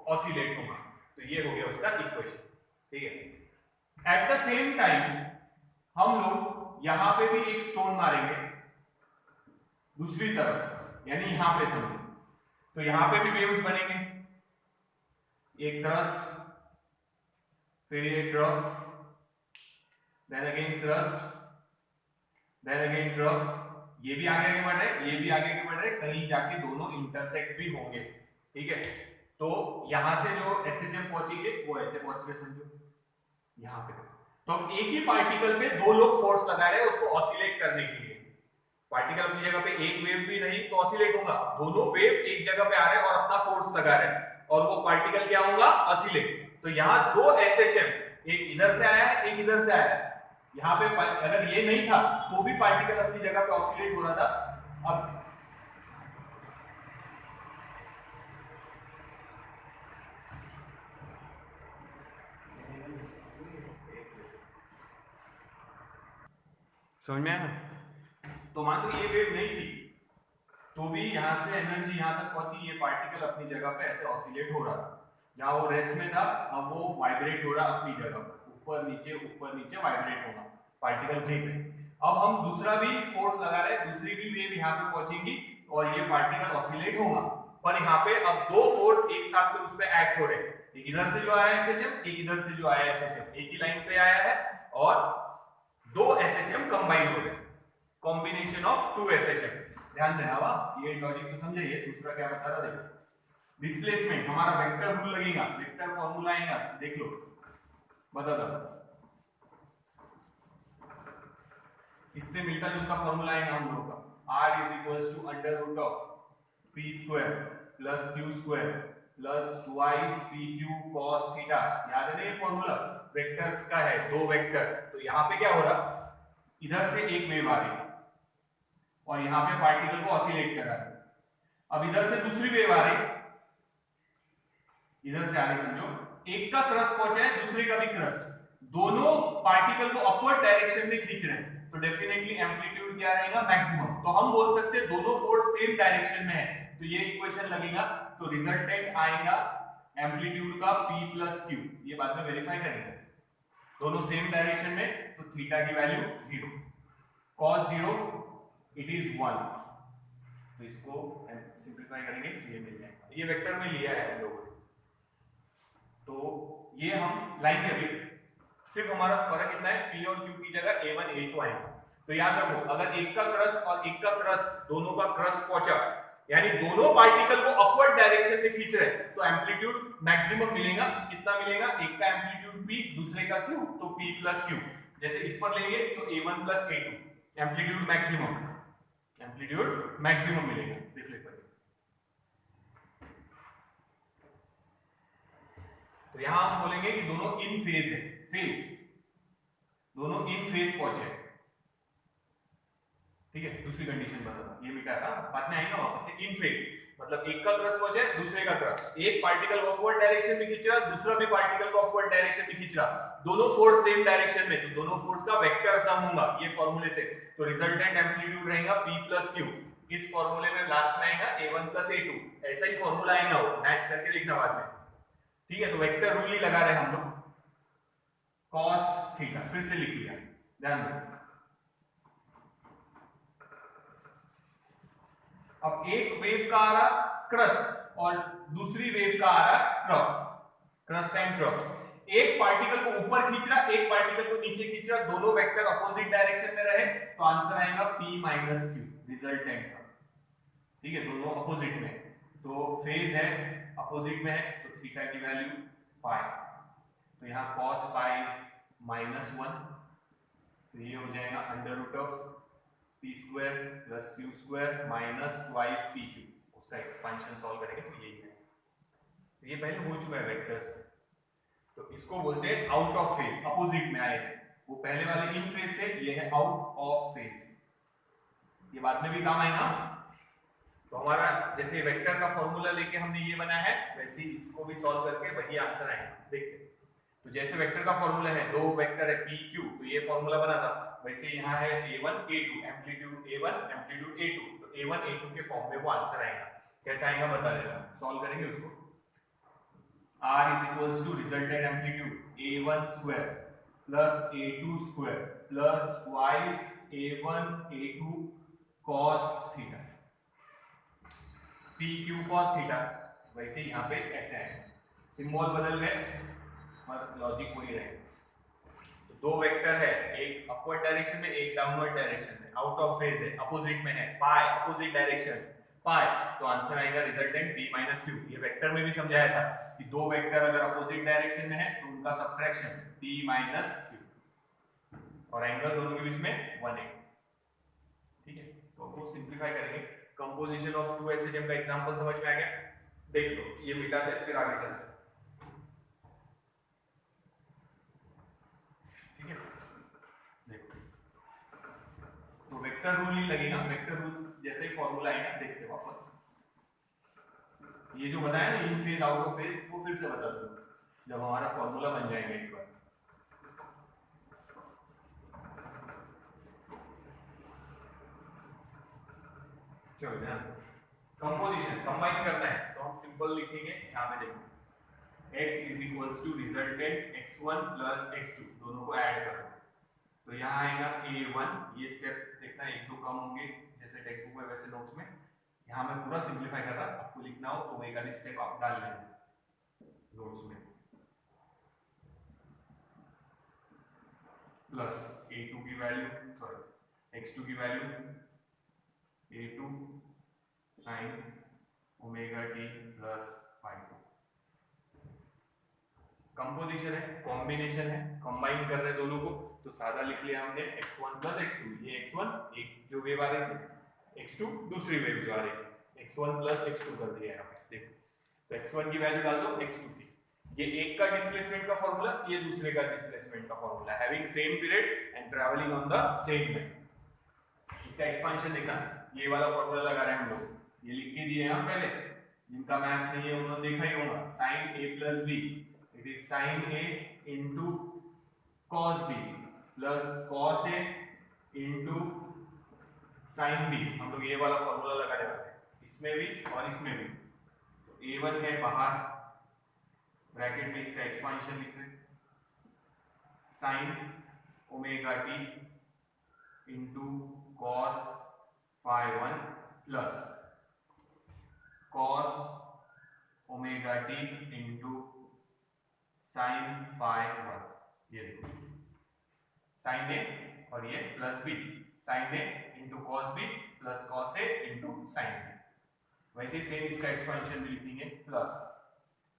ऑसिलेट होगा। तो ये हो गया उसका इक्वेशन, ठीक है। एट द सेम टाइम हम लोग यहां पे भी एक स्टोन मारेंगे दूसरी तरफ, यानी यहां पे समझो, तो यहां पे भी वेव्स बनेंगे, एक क्रस्ट, फिर ये trough, then again crest, then again trough, ये भी आगे आगे बढ़ रहे, ये भी आगे आगे बढ़ रहे, कहीं जाके दोनों इंटरसेक्ट भी होंगे, ठीक है। तो यहां से जो एसएचएम पहुंचेंगे वो ऐसे पहुंच रहे, समझो यहां पे। तो अब एक ही पार्टिकल पे दो लोग फोर्स लगा रहे हैं उसको ऑसिलेट करने के लिए, पार्टिकल अपनी जगह पे, एक वेव भी नहीं तो ऑसिलेट होगा, दोनों वेव एक जगह पे आ रहे हैं और अपना फोर्स लगा रहे हैं, और वो पार्टिकल क्या होगा, ऑसिलेट। तो यहाँ दो एसएचएम, एक इधर से आया है, एक इधर से आया है, यहाँ पे अगर ये नहीं था तो भी पार्टिकल अपनी जगह पे ऑसिलेट हो रहा था। अब समझ में आया ना? तो मान लो ये वेव नहीं थी तो भी यहाँ से एनर्जी यहाँ तक पहुंची, ये पार्टिकल अपनी जगह पे ऐसे ऑसिलेट हो रहा था, जहां वो रेस्ट में था अब वो वाइब्रेट हो रहा अपनी जगह पर, ऊपर नीचे वाइब्रेट होगा पार्टिकल वहीं पे। अब हम दूसरा भी फोर्स लगा रहे हैं, दूसरी भी वेव यहाँ पे पहुंचेगी और ये पार्टिकल ऑसिलेट होगा, पर यहाँ पे अब दो फोर्स एक साथ में उस पे एक्ट हो रहे हैं, एक इधर से जो आया एसएचएम, एक इधर से जो आया एसएचएम, एक ही लाइन पे आया है और दो एसएचएम कंबाइन हो गए, कॉम्बिनेशन ऑफ टू एसएचएम। ध्यान देना वाह, ये लॉजिक तो समझिए। दूसरा क्या बता रहा, देखो डिस्प्लेसमेंट, हमारा वेक्टर रूल लगेगा, वेक्टर फॉर्मूला आएगा, देख लो बता दो, इससे मिलता जुलता फॉर्मूला है हम लोग का, r is equals to under root of p square plus q square plus 2i pq cos theta. याद है ना ये फॉर्मूला, वेक्टर्स का है, दो वेक्टर। तो यहाँ पे क्या हो रहा, इधर से एक वेव आ रही और यहाँ पे पार्टिकल को ऑसिलेट कर रहा है, अब इधर से दूसरी वेव आ रही, इधर से आ रही, समझो एक का क्रस्ट पहुंचा है दूसरे का भी क्रस्ट, दोनों पार्टिकल को अपवर्ड डायरेक्शन में खींच रहे हैं, तो डेफिनेटली एम्पलीट्यूड क्या रहेगा, मैक्सिमम। तो हम बोल सकते हैं दोनों फोर्स सेम डायरेक्शन में है, तो ये इक्वेशन लगेगा, तो रिजल्टेंट आएगा एम्पलीट्यूड का p प्लस क्यू। ये बाद में वेरीफाई करेंगे, दोनों सेम डायरेक्शन में, तो थीटा की वैल्यू 0, cos 0 इट इज 1। तो इसको सिंपलीफाई करेंगे तो ये मिल जाएगा, ये वेक्टर में लिया है हम लोगों ने, तो ये हम लाएंगे अभी। सिर्फ हमारा फर्क इतना है, p और q की जगह a1 a2 आएगा। तो याद रखो, अगर एक का क्रस्ट और एक का क्रस्ट, दोनों का क्रस्ट पहुंचा, यानी दोनों पार्टिकल को अपवर्ड डायरेक्शन में खींच रहे, तो एम्पलीट्यूड मैक्सिमम मिलेगा। कितना मिलेगा, एक का एम्पलीट्यूड p, दूसरे का q, तो p प्लस q। जैसे इस पर लेंगे तो a1 plus a2, amplitude maximum, amplitude maximum मिलेगा। देख ले पहले, तो यहां हम बोलेंगे कि दोनों इन फेज है, फेज, दोनों इन फेज पहुंचे, ठीक है। दूसरी कंडीशन बता, ये मिटा था, बाद में आएगा वापस से। इन फेज मतलब एक का क्रस्ट पहुंचे, दूसरे का क्रस्ट, एक पार्टिकल अपवर्ड डायरेक्शन में खींच रहा, दूसरा भी पार्टिकल को अपवर्ड डायरेक्शन में खींच रहा, दोनों फोर्स सेम डायरेक्शन में, तो दोनों फोर्स का वेक्टर सम होगा ये फॉर्मूले से। तो रिजल्टेंट एम्पलीट्यूड रहेगा p प्लस q। इस फॉर्मूले में लास्ट में आएगा a1 प्लस a2, ऐसा ही फॉर्मूला आएगा, वो मैच करके देखना बाद में, ठीक है। तो वेक्टर रूल ही लगा रहे हम लोग, cos थीटा, फिर से लिख लिया, ध्यान दो। अब एक वेव का आ रहा क्रस्ट और दूसरी वेव का आ रहा ट्रफ, क्रस्ट एंड ट्रफ। एक पार्टिकल को ऊपर खींच रहा, एक पार्टिकल को नीचे खींच रहा, दोनों वेक्टर अपोजिट डायरेक्शन में रहे, तो आंसर आएगा p माइनस क्यू, रिजल्टेंट का, ठीक है। दोनों अपोजिट में, तो फेज है अपोजिट में है, तो थीटा की वैल्यू पाई, तो यहाँ cos पाई इज -1, तो ये हो जाएगा under root of p square plus q square minus twice pq। उसका एक्सपेंशन सॉल्व करेंगे तो यही है, तो ये पहले हो चुका है वेक्टर्स में। तो इसको बोलते हैं आउट ऑफ फेज, अपोजिट में आए थे, वो पहले वाले इन फेज थे, ये है आउट ऑफ फेज, ये बाद में भी काम आएगा। तो हमारा जैसे वेक्टर का फॉर्मूला लेके हमने ये बनाया है, वैसे ही इसको भी सॉल्व करके वही आंसर आएगा, देखते। तो जैसे वेक्टर का फॉर्मूला है, दो वेक्टर है p q, तो ये फॉर्मूला बना था, वैसे यहाँ है a1 a2, amplitude a1 amplitude a2, तो a1 a2 के फॉर्म में वो आंसर आएगा। कैसे आएगा बता देगा, सॉल्व करेंगे उसको। r is equals to resultant amplitude a1 square plus a2 square plus twice a1 a2 cos theta, pq cos theta। वैसे यहाँ पे ऐसे आएगा, सिंबल बदल गए पर लॉजिक वही रहेगा। तो दो वेक्टर है, एक अपवर्ड डायरेक्शन में, एक डाउनवर्ड डायरेक्शन में, आउट ऑफ फेज है, अपोजिट में है, पाई अपोजिट डायरेक्शन पाई, तो आंसर आएगा रिजल्टेंट p माइनस q। ये वेक्टर में भी समझाया था कि दो वेक्टर अगर अपोजिट डायरेक्शन में है तो उनका सबट्रैक्शन p माइनस q, और एंगल दोनों के बीच में 180, ठीक है। तो वो सिंपलीफाई करेंगे। कंपोजिशन ऑफ टू एसएचएम का एग्जांपल समझ में आ गया, देख लो, ये मिटा दे फिर आगे चलते हैं, ठीक है। देखो, तो वेक्टर रूल ही लगेगा, वेक्टर रूल जैसे ही फॉर्मूला आएगा देखते वापस। ये जो बताया ना इन फेज आउट ऑफ फेज, वो फिर से बता दो जब हमारा फॉर्मूला बन जाएगा एक बार। चलो ध्यान, कंपोजिशन कंबाइन करना है तो हम सिंपल लिखेंगे, यहाँ पे देखो x is equals to resultant x1 plus x2, दोनों को ऐड करो, तो यहाँ आएगा a1। ये स्टेप देखना एक दो कम होंगे जैसे टेक्स्ट बुक में वैसे नोट्स में, यहाँ मैं पूरा सिंपलीफाई कर रहा, आपको लिखना हो तो एक आधी स्टेप आप डाल लेंगे नोट्स में। प्लस a2 की वैल्यू, सॉरी x2 की value a2 sin omega t plus phi. Composition है, कॉम्बिनेशन है, कंबाइन कर रहे दोनों को, तो सादा लिख लिया हमने x1 प्लस x2, ये x1 एक जो वेव आ रही थी, x2 दूसरी वेव जो आ रही थी, x1 प्लस x2 कर दिया है। देखो तो x1 की वैल्यू डाल दो, x2 की, ये एक का डिस्प्लेसमेंट का फॉर्मूला, ये दूसरे का डिस्प्लेसमेंट का formula, having same period and travelling on the same line. इसका एक्सपेंशन देखना, ये वाला फॉर्मूला लगा रहे हैं हम लोग, ये लिख के दिए हैं पहले, जिनका मैथ्स नहीं है उन्होंने देखा ही होगा, sin a plus b, it is sin a into cos b plus cos a into sine B, हम लोग ये वाला फॉर्मूला लगाने वाले हैं इसमें भी और इसमें भी। तो a1 है बाहर, ब्रैकेट में इसका एक्सपांशन लिख रहे हैं, sine omega T into cos phi 1 plus cos omega T into sine phi 1। ये देखो साइन ए और ये plus B, sine A into cos B plus cos A into sine B. वैसे ही सेम इसका एक्सपेंशन भी लिखेंगे प्लस,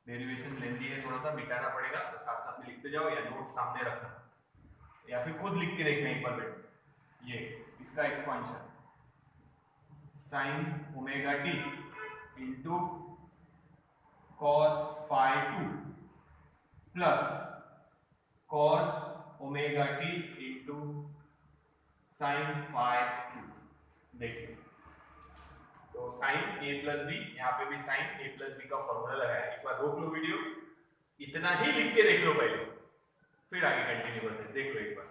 डेरिवेशन लेंदी है थोड़ा सा मिटाना पड़ेगा तो साथ साथ में लिखते जाओ या नोट सामने रखना या फिर खुद लिख के देखना एक बार बैठ। ये इसका expansion sine omega T into cos phi 2 plus cos omega T into sine phi 2। देखिए तो साइन ए प्लस बी, यहाँ पे भी साइन ए प्लस बी का फॉर्मूला लगाया है। एक बार रोक लो वीडियो, इतना ही लिख के देख लो पहले, फिर आगे कंटिन्यू करते हैं। देख लो एक बार,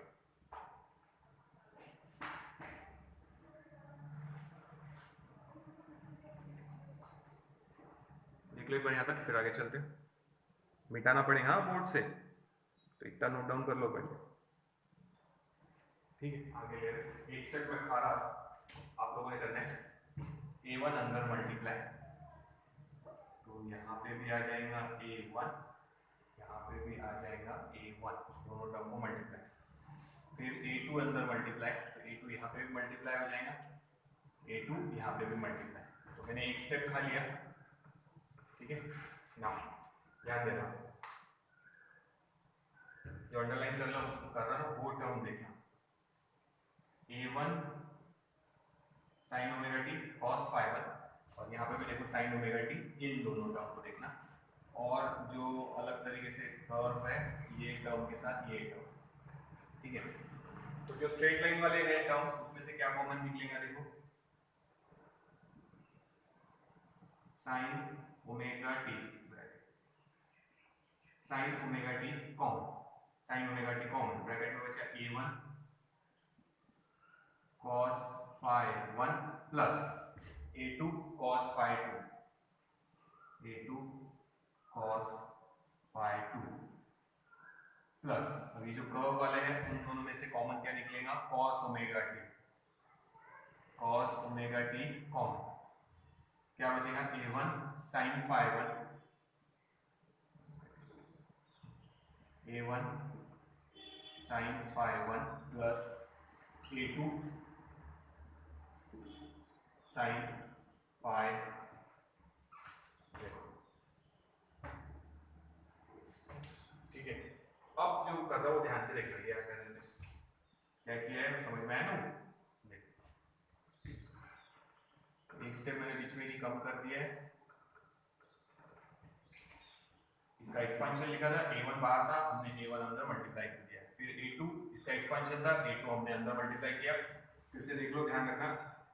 देख लो एक बार यहाँ तक, फिर आगे चलते हैं। मिटाना पड़ेगा हाँ बोर्ड से, तो इतना नोट डाउन कर लो पहले, ठीक है। आगे ले रहे एक स्टेप में खा रहा आप लोगों ने करना है a1 अंदर मल्टीप्लाई, तो यहाँ पे भी आ जाएगा a1, यहाँ पे भी आ जाएगा a1, दोनों टर्म को मल्टीप्लाई। फिर a2 अंदर मल्टीप्लाई, तो a2 यहाँ पे भी मल्टीप्लाई हो जाएगा, a2 यहाँ पे भी मल्टीप्लाई। तो मैंने एक स्टेप खा लिया, ठीक है ना। ध्यान देना, जो अंडरलाइन कर रहा ना वो टर्म देखना, a1 sine omega T cos phi 1, और यहाँ पे भी देखो साइन ओमेगा टी, इन दोनों टर्म को देखना। और जो अलग तरीके से कर्व है ये टर्म के साथ ये टर्म, ठीक है। तो जो स्ट्रेट लाइन वाले हैं टर्म्स उसमें से क्या कॉमन निकलेगा, देखो sine omega T, sine omega T common, sine omega T common, bracket में बचा a1 cos phi 1 plus a2 cos phi 2, a2 cos phi 2 plus, अभी जो कर्व वाले हैं उन दोनों में से कॉमन क्या निकलेगा, cos omega T, cos omega T common, क्या बचेगा a1 sin phi 1, a1 sin phi 1 plus a2 sin phi, ठीक है। अब जो कर रहा हूँ ध्यान से देख सकते हैं क्या किया है, समझ में आया ना। एक स्टेप मैंने बीच में ही कम कर दिया है, इसका एक्सपेंशन लिखा था, a1 बाहर था, हमने a1 अंदर मल्टीप्लाई कर दिया। फिर a2 इसका एक्सपेंशन था, a2 हमने अंदर मल्टीप्लाई किया। फिर से देख लो, ध्यान रखना,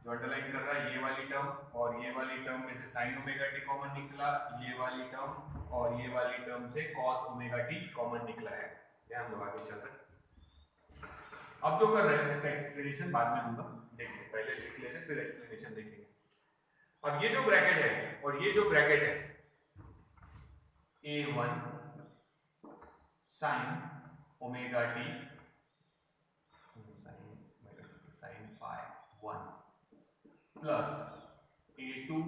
जो अंडरलाइन कर रहा है ये वाली टर्म और ये वाली टर्म में से साइन ओमेगा टी कॉमन निकला, ये वाली टर्म और ये वाली टर्म से कॉस ओमेगा टी कॉमन निकला है। ध्यान दो, आगे चल रहे। अब जो कर रहे हैं उसका एक्सप्लेनेशन बाद में दूंगा, देखिए पहले लिख लेते फिर एक्सप्लेनेशन देखेंगे। अब ये जो ब्रैकेट है और ये जो ब्रैकेट है, a1 sine omega T sine phi 1 plus a2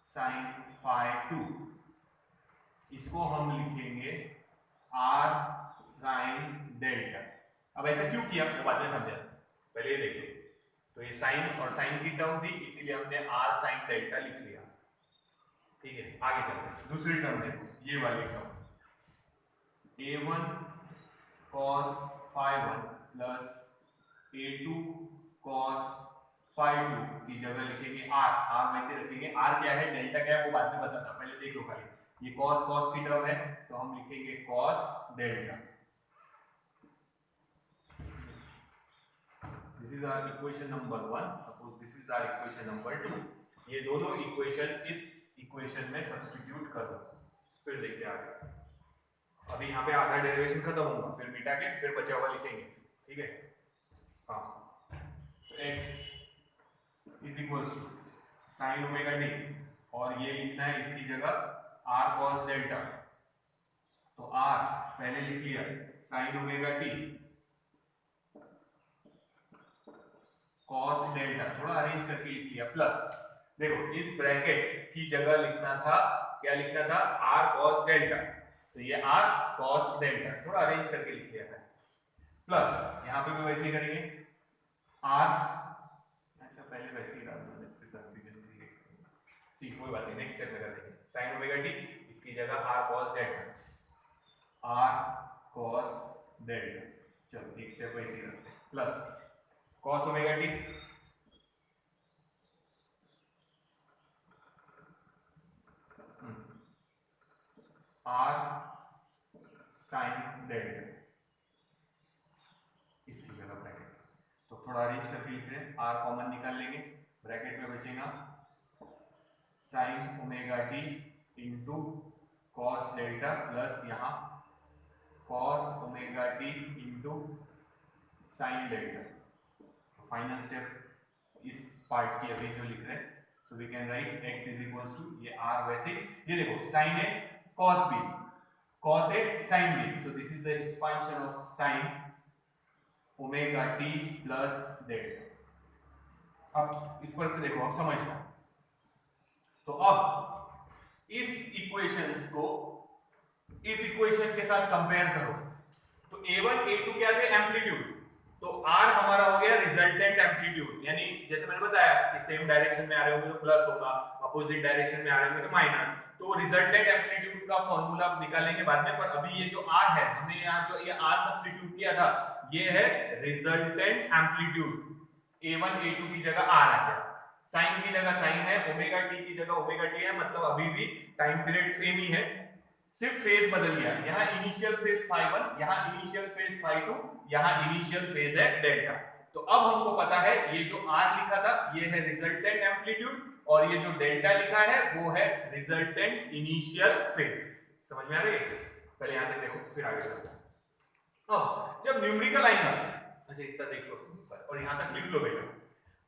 sine phi 2, इसको हम लिखेंगे r साइन डेल्टा। अब ऐसा क्यों किया वो बाद में समझा, पहले ये देखो। तो ये साइन और साइन की टर्म थी, इसीलिए हमने r साइन डेल्टा लिख लिया, ठीक है। आगे चलते हैं, दूसरी टर्म देखो, ये वाली term a1 cos phi 1 plus a2 cos phi 2 की जगह लिखेंगे r वैसे रखेंगे। r क्या है, डेल्टा क्या है वो बाद में बताता, पहले देख लो खाली। ये cos cos की टर्म है तो हम लिखेंगे cos delta. This is our equation number 1, suppose this is our equation number 2। ये दोनों इक्वेशन इस इक्वेशन में सब्स्टिट्यूट कर दो, फिर देखते हैं आगे। अभी यहाँ पे आधा डेरिवेशन खत्म होगा, फिर मिटा के फिर बचा हुआ लिखेंगे, ठीक है। हाँ, तो x is equals to sine omega t, और ये लिखना है इसकी जगह r cos डेल्टा। तो r पहले लिख लिया sine omega T cos delta, थोड़ा अरेंज करके लिख लिया, प्लस देखो इस ब्रैकेट की जगह लिखना था, क्या लिखना था, r cos डेल्टा, तो ये r cos डेल्टा थोड़ा अरेंज करके लिख लिया था, प्लस यहाँ पे भी वैसे ही करेंगे r, अच्छा पहले वैसे ही डाल दो फिर कंफ्यूजन क्रिएट, ठीक कोई बात नहीं, नेक्स्ट स्टेप में कर लेंगे, साइन ओमेगा टी इसकी जगह r cos delta, r cos delta, चलो एक स्टेप वैसे ही रखते हैं, plus cos omega T r sin delta इसकी जगह ब्रैकेट, तो थोड़ा अरेंज करके लिख रहे हैं, r कॉमन निकाल लेंगे, ब्रैकेट में बचेगा sine omega T into cos delta plus यहाँ cos omega T into sine delta. Final step इस पार्ट की अभी जो लिख रहे हैं, so we can write x is equals to, ये r वैसे, ये देखो साइन है cos b, cos है sin b, so this is the expansion of sine omega T plus delta. अब इस पर से देखो, अब समझ लो, तो अब इस इक्वेशंस को इस इक्वेशन के साथ कंपेयर करो, तो a1 a2 क्या थे, एम्पलीट्यूड, तो r हमारा हो गया रिजल्टेंट एम्पलीट्यूड, यानी जैसे मैंने बताया कि सेम डायरेक्शन में आ रहे होंगे तो प्लस होगा, अपोजिट डायरेक्शन में आ रहे होंगे तो माइनस, तो रिजल्टेंट एम्पलीट्यूड का फॉर्मूला निकालेंगे बाद में, पर अभी ये जो r है, हमने यहाँ जो ये r सब्स्टिट्यूट किया था, ये है रिजल्टेंट एम्पलीट्यूड, a1 a2 की जगह r आ गया, साइन की जगह साइन है, ओमेगा टी की जगह ओमेगा टी है, मतलब अभी भी टाइम पीरियड सेम ही है, सिर्फ फेज बदल गया, यहाँ इनिशियल फेज φ1, यहाँ इनिशियल फेज φ2, यहाँ इनिशियल फेज है डेल्टा। तो अब हमको पता है ये जो r लिखा था ये है रिजल्टेंट एम्पलीट्यूड, और ये जो डेल्टा लिखा है वो है रिजल्टेंट इनिशियल फेज। समझ में आ रही है? पहले यहां तक देखो फिर आगे चलते हैं। अब जब न्यूमेरिकल आएगा, अच्छा इतना देख लो और यहां तक लिख लो बेटा,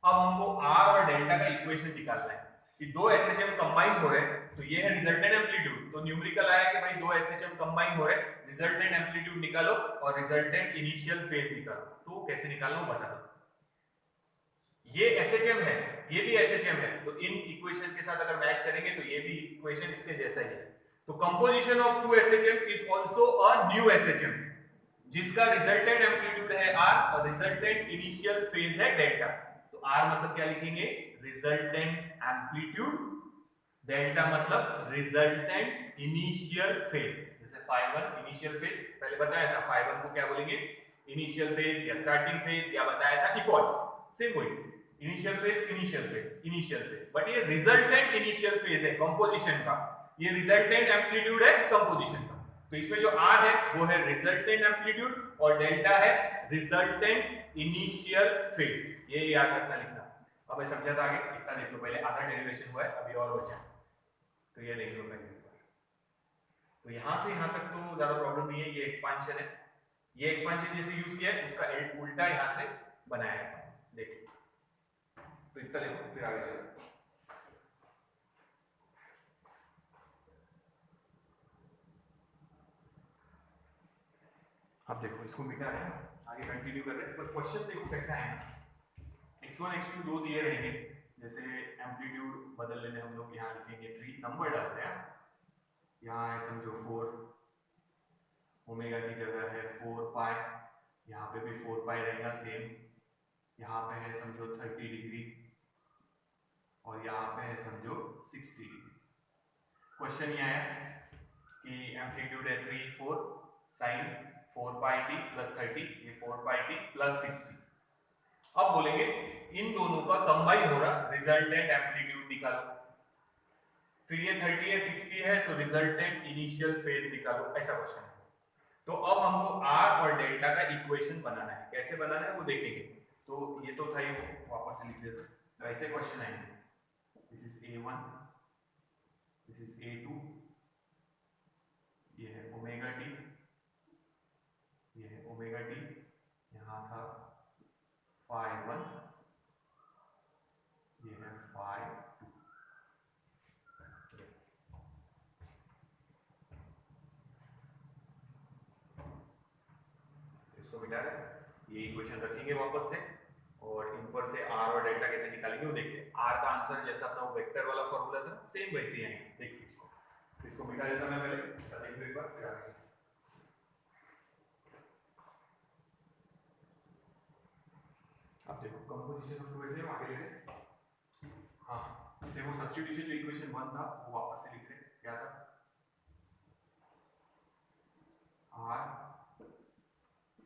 अब हमको r और डेल्टा का इक्वेशन निकालना है कि दो एसएचएम कंबाइन हो रहे हैं, तो ये है रिजल्टेंट एम्पलीट्यूड, तो न्यूमेरिकल आया कि भाई दो एसएचएम कंबाइन हो रहे हैं, रिजल्टेंट एम्पलीट्यूड निकालो और रिजल्टेंट इनिशियल फेज निकालो। तो कैसे निकालना हो बता दो, ये एसएचएम है, ये भी एसएचएम है, तो इन इक्वेशन के साथ अगर मैच करेंगे तो ये भी इक्वेशन इसके जैसा ही है। तो composition of two SHM is also a new SHM, जिसका रिजल्टेंट एम्पलीट्यूड है r और रिजल्टेंट इनिशियल फेज है डेल्टा। तो r मतलब क्या लिखेंगे, रिजल्टेंट एम्पलीट्यूड, डेल्टा मतलब रिजल्टेंट इनिशियल फेज, जैसे φ1 इनिशियल फेज पहले बताया था, φ1 को क्या बोलेंगे, इनिशियल फेज या स्टार्टिंग फेज, या बताया था इक्वॉज, सेम वही, initial phase initial phase initial phase, but ये रिजल्टेंट इनिशियल फेज है कंपोजिशन का, ये रिजल्टेंट एम्पलीट्यूड है कंपोजिशन का। तो इसमें जो r है वो है रिजल्टेंट एम्पलीट्यूड और डेल्टा है रिजल्टेंट इनिशियल फेज, ये याद रखना लिखना। अब मैं समझा था आगे, इतना देख लो, पहले आधा डेरिवेशन हुआ है, अभी और बचा, तो ये देख लो पहले। तो यहां से यहां तक तो ज्यादा प्रॉब्लम नहीं है, ये एक्सपांशन है, ये एक्सपांशन जैसे यूज किया है उसका उल्टा यहां से बनाया है, देखो। तो इतना देखो फिर आगे चलो। अब देखो इसको मिटा रहे हैं, आगे कंटिन्यू कर रहे हैं, पर क्वेश्चन देखो कैसा है, x1 x2 दो दिए रहेंगे, जैसे एम्पलीट्यूड बदल लेने हम लोग यहाँ लिखेंगे 3, नंबर डालते हैं, यहाँ है समझो 4, ओमेगा की जगह है 4 पाई, यहाँ पे भी 4 पाई रहेगा सेम, यहाँ पे है समझो 30 डिग्री और यहाँ पे है समझो 60 डिग्री। क्वेश्चन ये है कि एम्पलीट्यूड है 3 4, साइन 4 पाई टी प्लस 30, ये 4 पाई टी प्लस 60। अब बोलेंगे इन दोनों का कंबाइन हो रहा रिजल्टेंट एम्पलीट्यूड निकालो, फिर ये 30 है 60 है तो रिजल्टेंट इनिशियल फेज निकालो, ऐसा क्वेश्चन है। तो अब हमको r और डेल्टा का इक्वेशन बनाना है, कैसे बनाना है वो देखेंगे। तो ये तो था ही, वापस से लिख देते, तो ऐसे क्वेश्चन आएंगे, this is a1, this is a2, ये है ओमेगा टी, ये है ओमेगा टी, यहाँ था phi1, ये है phi2। इसको मिटा रहे, ये इक्वेशन रखेंगे वापस से और इन पर से r और डेल्टा कैसे निकालेंगे वो देखते हैं। r का आंसर जैसा अपना वेक्टर वाला फॉर्मूला था सेम वैसे ही आएंगे। देखिए इसको मिटा देता मैं पहले, इसका देख लो एक बार फिर आगे। अब देखो कंपोजिशन ऑफ टू ऐसे आगे ले लें। हाँ देखो सब्स्टिट्यूशन जो इक्वेशन 1 था वो वापस से लिख रहे हैं। क्या था? r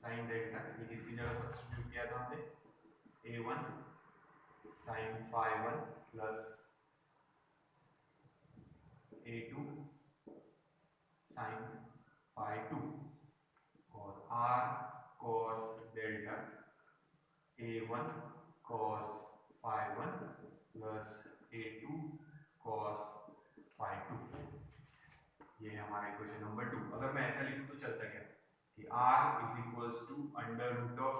sin डेल्टा, ये किसकी जगह सब्स्टिट्यूट किया था हमने? a1 sin phi1 plus a2 sin phi2 और r cos delta a1 cos phi1 plus a2 cos phi2। ये है हमारा इक्वेशन नंबर 2। अगर मैं ऐसा लिखूं तो चलता क्या कि r is equals to under root of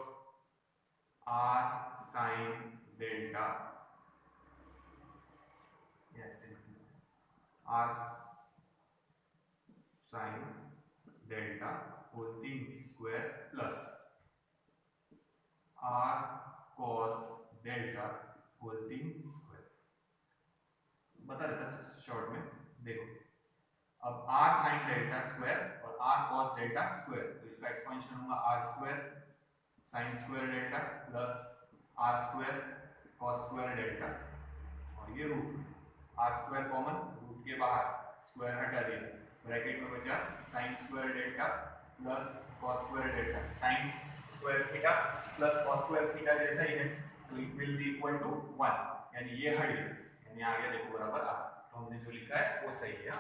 r sin delta, ऐसे r sin delta whole thing square plus r cos delta whole thing square. बता देता शॉर्ट में, देखो अब r sin डेल्टा स्क्वायर और r cos डेल्टा स्क्वायर, तो इसका expansion होगा r square sin square delta plus r square cos square delta और ये root r square common, root के बाहर स्क्वायर हटा दिया, ब्रैकेट में बचा sin square delta plus cos square delta. sin square theta plus cos square theta जैसा ही है तो it will be equal to 1, यानी ये हट गया, यानी आगे देखो बराबर आ, तो हमने जो लिखा है वो सही है।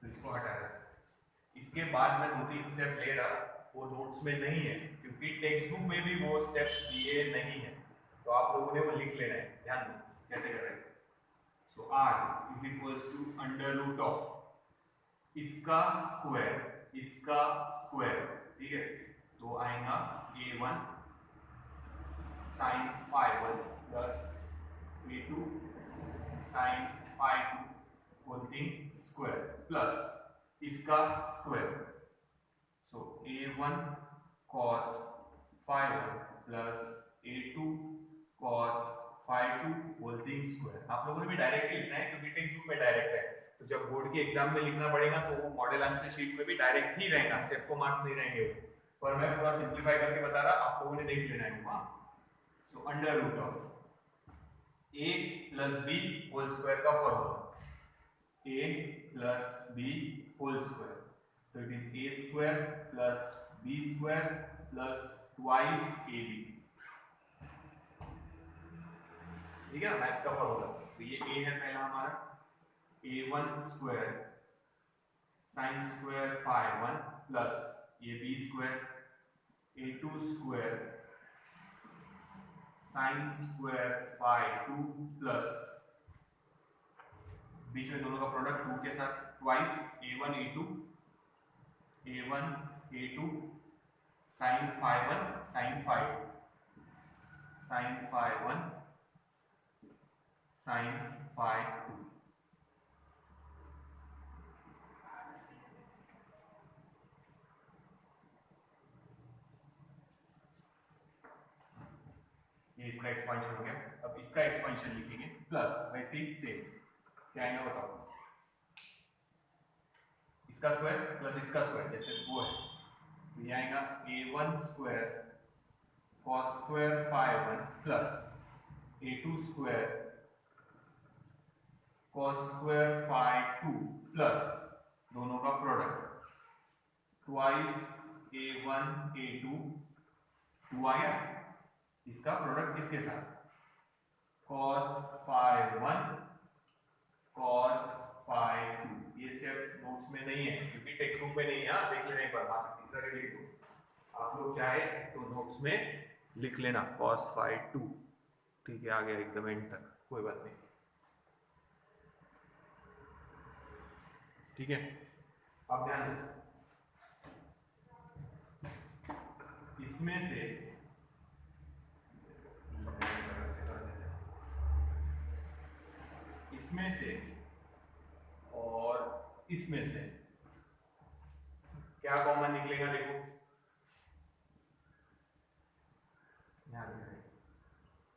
तो इसको हटा रहा है। इसके बाद मैं 2-3 स्टेप ले रहा, वो नोट्स में नहीं है क्योंकि टेक्स्ट बुक में भी वो स्टेप्स दिए नहीं है, तो आप लोगों ने वो लिख लेना है। ध्यान दो कैसे कर रहे हैं। So r is equals to under root of इसका स्क्वायर, ठीक है, तो आएगा a1 sin phi1 plus a2 sin phi2 whole thing square plus इसका स्क्वायर, so a1 cos phi1 plus a2 cos phi2 whole thing square. आप लोगों ने भी डायरेक्ट लिखना है क्योंकि टेक्स्ट बुक में डायरेक्ट है, तो जब बोर्ड के एग्जाम में लिखना पड़ेगा तो वो मॉडल आंसर शीट में भी डायरेक्ट ही रहेगा, स्टेप को मार्क्स नहीं रहेंगे वो, पर मैं पूरा सिंपलीफाई करके बता रहा, आप लोगों ने देख लेना है। हाँ, so under root of a plus b whole square का formula, a plus b whole square, तो it is a square plus b square plus twice ab, ठीक है ना, मैथ्स का फॉर्मूला। तो ये a है पहला हमारा, a1 square sin square phi1 plus ये b square a2 square sin square phi2 plus बीच में दोनों का प्रोडक्ट 2 के साथ twice a1 a2 sin phi1 sin phi2 sin phi1 sin phi2, ये इसका एक्सपेंशन हो गया। अब इसका एक्सपेंशन लिखेंगे प्लस वैसे ही सेम, क्या आएगा बताओ, इसका स्क्वायर प्लस इसका स्क्वायर जैसे वो है, तो ये आएगा a1 square cos square phi1 plus a2 square cos square phi2 plus दोनों का प्रोडक्ट ट्वाइस a1 a2 2 आया, इसका प्रोडक्ट किसके साथ cos phi1 cos phi2। ये स्टेप नोट्स में नहीं है क्योंकि टेक्स्ट बुक में नहीं है, देख लेना एक बार, बात लिख दो, आप लोग चाहे तो नोट्स में लिख लेना cos phi2, ठीक है, आ गया एकदम एंड तक, कोई बात नहीं, ठीक है। अब ध्यान दो, इसमें से और इसमें से क्या कॉमन निकलेगा? देखो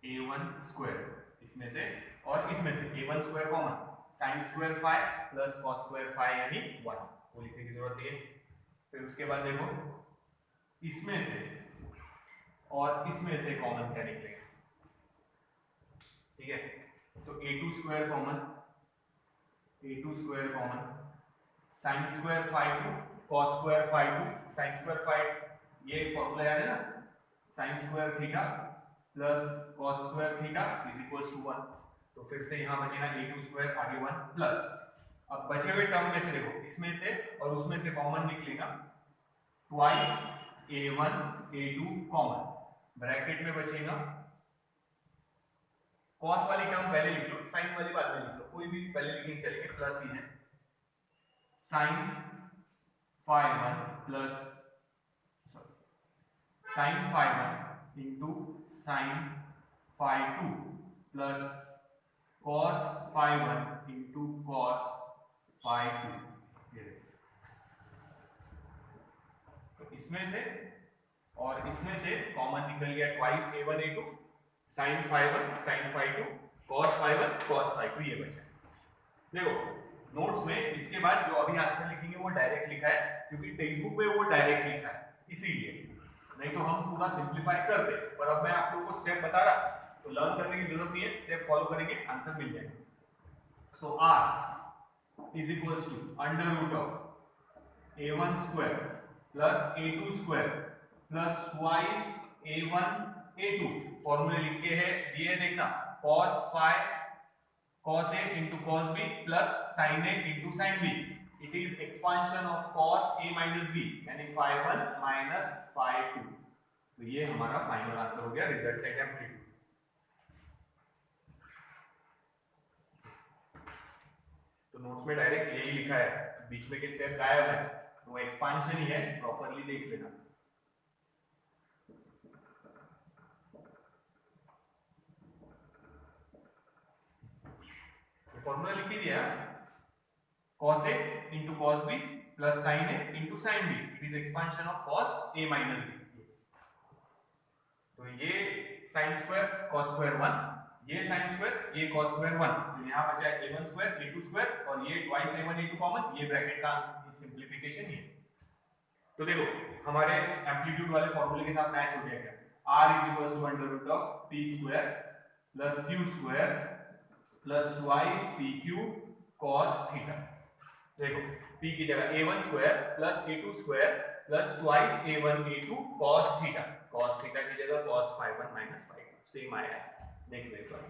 a1 स्क्वायर इसमें से और इसमें से a1 square common, sine square phi plus cos square phi यानी 1, वो लिखने की जरूरत नहीं है। फिर उसके बाद देखो इसमें से और इसमें से कॉमन क्या निकलेगा? ठीक है, तो a2 square common, sine square phi 2 cos square phi 2, sine square phi ये फॉर्मूला याद है ना, sine square theta plus cos square theta is equals to 1। तो फिर से यहां बचेगा a2 स्क्वायर आगे 1 प्लस, अब बचे हुए टर्म में से देखो इसमें से और उसमें से कॉमन निकलेगा twice a1 a2 common, bracket में बचेगा कॉस वाली टर्म पहले लिख लो, साइन वाली बाद में लिख लो, कोई भी पहले लिखेंगे चलेंगे, प्लस ही है sine phi 1 plus sine phi 1 into sine phi 2 plus cos phi 1 into cos phi 2। तो इसमें से और इसमें से कॉमन निकल गया twice a1 a2 sine phi 1 sine phi 2 cos phi 1 cos phi 2 ये बचा। देखो नोट्स में इसके बाद जो अभी आंसर लिखेंगे वो डायरेक्ट लिखा है, क्योंकि टेक्स्ट बुक में वो डायरेक्ट लिखा है इसीलिए, नहीं तो हम पूरा सिंपलीफाई कर दे, पर अब मैं आप लोगों को स्टेप बता रहा तो लर्न करने की जरूरत नहीं है, स्टेप फॉलो करेंगे आंसर मिल जाएगा। So r is equals to under root of a1 square plus a2 square plus twice a1 a2, फॉर्मूले लिख के है ये देखना, cos phi cos a into cos b plus sin a into sin b, it is expansion of cos a minus b यानी phi 1 minus phi 2। तो ये हमारा फाइनल आंसर हो गया रिजल्टेंट एम्पलीट्यूड। तो नोट्स में डायरेक्ट यही लिखा है, बीच में के स्टेप गायब है, वो एक्सपांशन ही है, प्रॉपर्ली देख लेना। फॉर्मूला लिख दिया cos a into cos b plus sin a into sin b, it is expansion of cos a minus b। तो ये sin स्क्वायर cos स्क्वायर 1, ये sin स्क्वायर ये cos स्क्वायर 1, तो यहां बचा है a1 स्क्वायर a2 स्क्वायर और ये ट्वाइस a1 a2 कॉमन, ये ब्रैकेट का सिंपलीफिकेशन ये। तो देखो हमारे एम्पलीट्यूड वाले फॉर्मूले के साथ मैच हो गया क्या, r is equals to under root of p square plus q square plus twice p q cos theta. देखो p की जगह a1 square plus a2 square plus twice a1 a2 cos theta, cos theta की जगह cos phi 1 minus phi 2 same आया है। देख लो एक बार,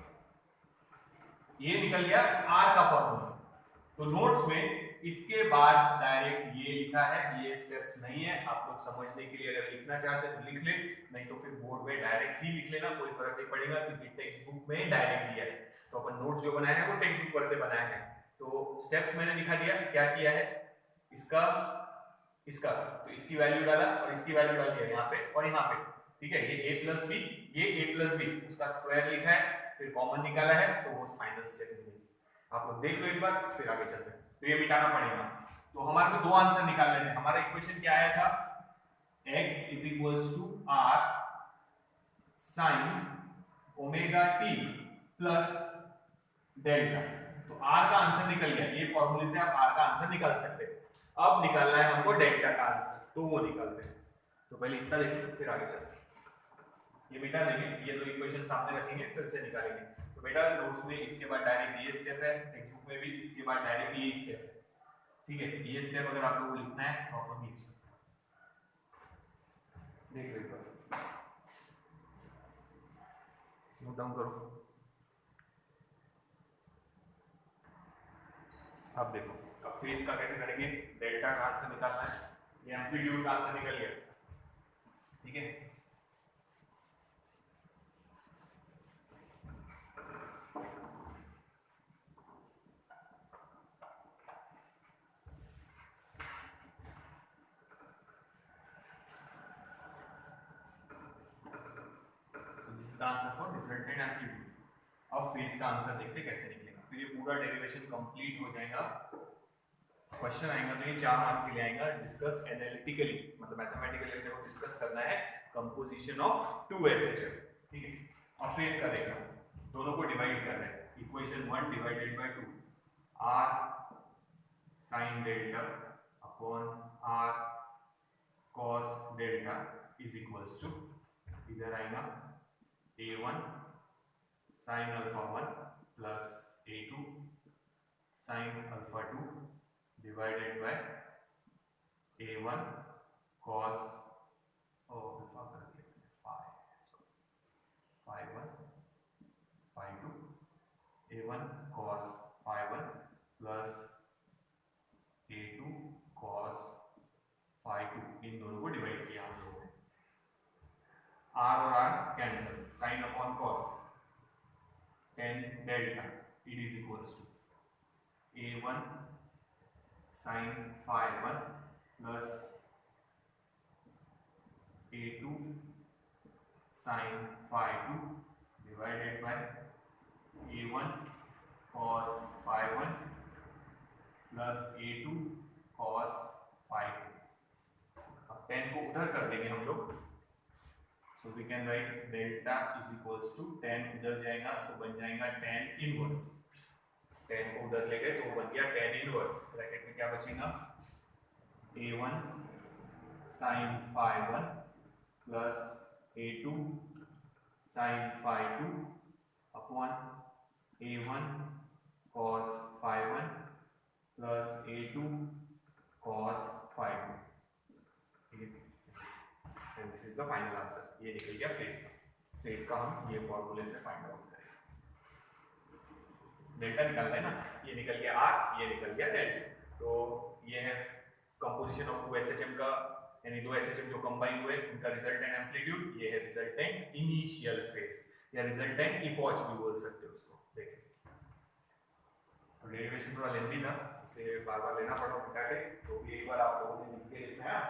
ये निकल गया r का फॉर्मूला। तो नोट्स में इसके बाद डायरेक्ट ये लिखा है, ये स्टेप्स नहीं है, आप लोग समझने के लिए अगर लिखना चाहते हैं तो लिख ले, नहीं तो फिर बोर्ड में डायरेक्ट ही लिख लेना, कोई फर्क नहीं पड़ेगा, क्योंकि टेक्स्ट बुक में डायरेक्ट दिया है। तो अपन नोट्स जो बनाए हैं वो टेक्स्ट बुक पर से बनाए हैं। तो स्टेप्स मैंने दिखा दिया, क्या किया है, इसका तो इसकी वैल्यू डाला और इसकी वैल्यू डाल दिया यहाँ पे और यहाँ पे, ठीक है, ये a प्लस बी, ये a प्लस बी, उसका स्क्वायर लिखा है, फिर कॉमन निकाला है, तो वो फाइनल स्टेप है। आप लोग देख लो एक बार, फिर आगे चलते हैं। तो ये मिटाना पड़ेगा, तो हमारे को दो आंसर निकालने हैं। हमारा इक्वेशन क्या आया था, x is equals to r sine omega t plus delta. तो r का आंसर निकल गया, ये फॉर्मूले से आप r का आंसर निकाल सकते हैं। अब निकालना है हमको डेल्टा का आंसर, तो वो निकालते हैं। तो पहले इतना लिखें फिर आगे चलते हैं। ये मिटा देंगे, ये दो इक्वेशन सामने रखेंगे, फिर से निकालेंगे। तो बेटा नोट्स में इसके बाद डायरेक्ट ये स्टेप है, टेक्स्ट बुक में भी इसके बाद डायरेक्ट ये स्टेप है, ठीक है। ये स्टेप अगर आप लोगों को लिखना है प्रॉपर लिख सकते हैं। देख लो एक बार, नोट डाउन करो। अब देखो, अब फेस का कैसे करेंगे, डेल्टा का आंसर निकालना है, ये एम्पलीट्यूड का आंसर निकल गया, ठीक है। इसका आंसर फॉर रिजल्टेंट एम्पलीट्यूड। अब फेज का आंसर देखते कैसे निकलेगा। फिर ये पूरा डेरिवेशन कंप्लीट हो जाएगा, क्वेश्चन आएगा तो ये 4 मार्क के लिए आएगा। डिस्कस एनालिटिकली, मतलब मैथमेटिकली अपने को डिस्कस करना है कंपोजिशन ऑफ 2SHF, ठीक है। अब फेज का देखना, दोनों को डिवाइड कर रहे हैं, equation 1 divided by 2, r sin delta upon r cos delta is equals to, इधर आएगा a1 sin alpha 1 plus a2 sin alpha 2 divided by a1 cos alpha कर लेते हैं 5 1 5 2 a1 cos 5 1 plus a2 cos 5 2, इन दोनों को डिवाइड किया हम लोगों ने। r और r कैंसिल, sin अपॉन cos tan delta it is equals to a1 sin phi 1 plus a2 sin phi 2 divided by a1 cos phi 1 plus a2 cos phi 2। अब tan को उधर कर देंगे हम लोग, so we can write delta is equals to tan उधर जाएगा तो बन जाएगा tan इनवर्स, tan को उधर ले गए तो बन गया tan इनवर्स। ब्रैकेट में क्या बचेगा a1 sin phi 1 plus a2 sin phi 2 upon a1 cos phi 1 plus a2 cos phi 2, and this is the final answer. ये निकल गया फेज का। फेज का हम ये फॉर्मूले से फाइंड आउट करेंगे। डेल्टा निकालना है ना, ये निकल गया r, ये निकल गया डेल्टा। तो ये है कंपोजिशन ऑफ 2SHM का, यानी 2SHM जो कंबाइन हुए उनका रिजल्टेंट एम्पलीट्यूड। ये है रिजल्टेंट इनिशियल फेज या रिजल्टेंट इपॉच भी बोल सकते हो उसको। देखिए तो डेरिवेशन थोड़ा लेंथी था इसलिए बार-बार लेना पड़ा उठा के, तो एक बार आप लोगों ने लिख के लिखना है।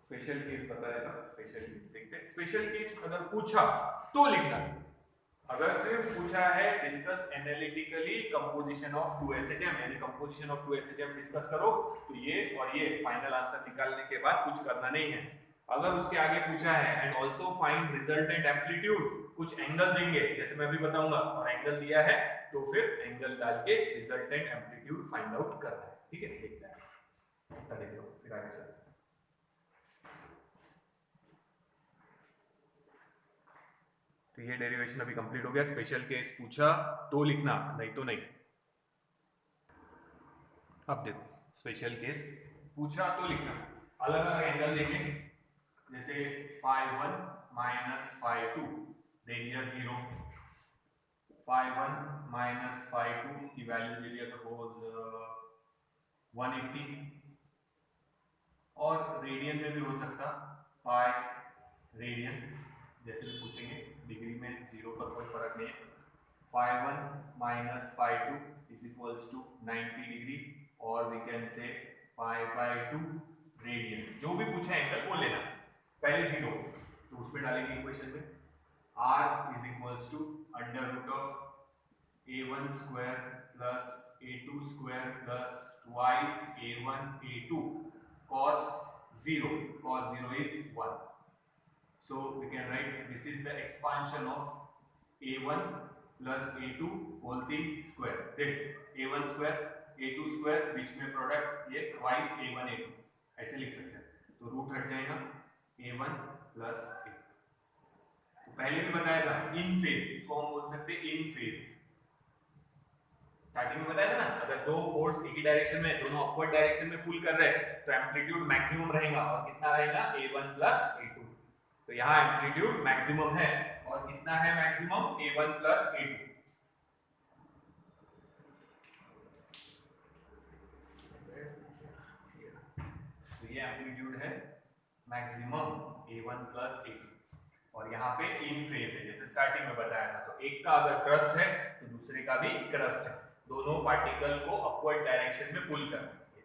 स्पेशल केस बता देता, स्पेशल केस देखते हैं। स्पेशल केस अगर पूछा तो लिखना, अगर सिर्फ पूछा है discuss analytically composition of 2SHM, यानी कंपोजिशन ऑफ 2SHM डिस्कस करो, तो ये और ये फाइनल आंसर निकालने के बाद कुछ करना नहीं है। अगर उसके आगे पूछा है and also find resultant amplitude, कुछ एंगल देंगे जैसे मैं अभी बताऊंगा, और एंगल दिया है तो फिर एंगल डाल के रिजल्टेंट एम्पलीट्यूड फाइंड आउट करना है, ठीक है। देखते हैं, देख लो फिर आगे चलते हैं। तो ये डेरिवेशन अभी कंप्लीट हो गया। स्पेशल केस पूछा तो लिखना, नहीं तो नहीं। अब देखो स्पेशल केस पूछा तो लिखना, अलग अलग एंगल देंगे, जैसे phi 1 माइनस phi 2 दे दिया 0, phi 1 माइनस phi 2 की वैल्यू दे दिया सपोज 180, और रेडियन में भी हो सकता pi रेडियन, जैसे भी पूछेंगे, डिग्री में 0 पर कोई फर्क नहीं है। phi 1 minus phi 2 is equals to 90 degree, और we can say pi by 2 radian. जो भी पूछा एंगल वो लेना, पहले 0 तो उस पे डालेंगे इक्वेशन में, r is equals to under root of a1 square plus a2 square plus twice a1 a2 cos 0 is 1. So we can write this is the expansion of a1 plus a2 whole thing square, ठीक, a1 square a2 square बीच में product ये twice a1 a2 ऐसे लिख सकते हैं। तो root हट जाएगा a1 plus a2। तो पहले भी बताया था इन फेज, इसको हम बोल सकते हैं इन फेज। स्टार्टिंग में बताया था ना, अगर दो फोर्स एक ही डायरेक्शन में, दोनों अपवर्ड डायरेक्शन में पुल कर रहे हैं तो एम्पलीट्यूड मैक्सिमम रहेगा, और कितना रहेगा a1 plus a2। तो यहाँ एम्पलीट्यूड मैक्सिमम है, और कितना है मैक्सिमम a1 plus a2। तो ये एम्पलीट्यूड है मैक्सिमम a1 plus a2, और यहाँ पे इन फेज है जैसे स्टार्टिंग में बताया था। तो एक का अगर क्रस्ट है तो दूसरे का भी क्रस्ट है, दोनों पार्टिकल को अपवर्ड डायरेक्शन में पुल कर रही है।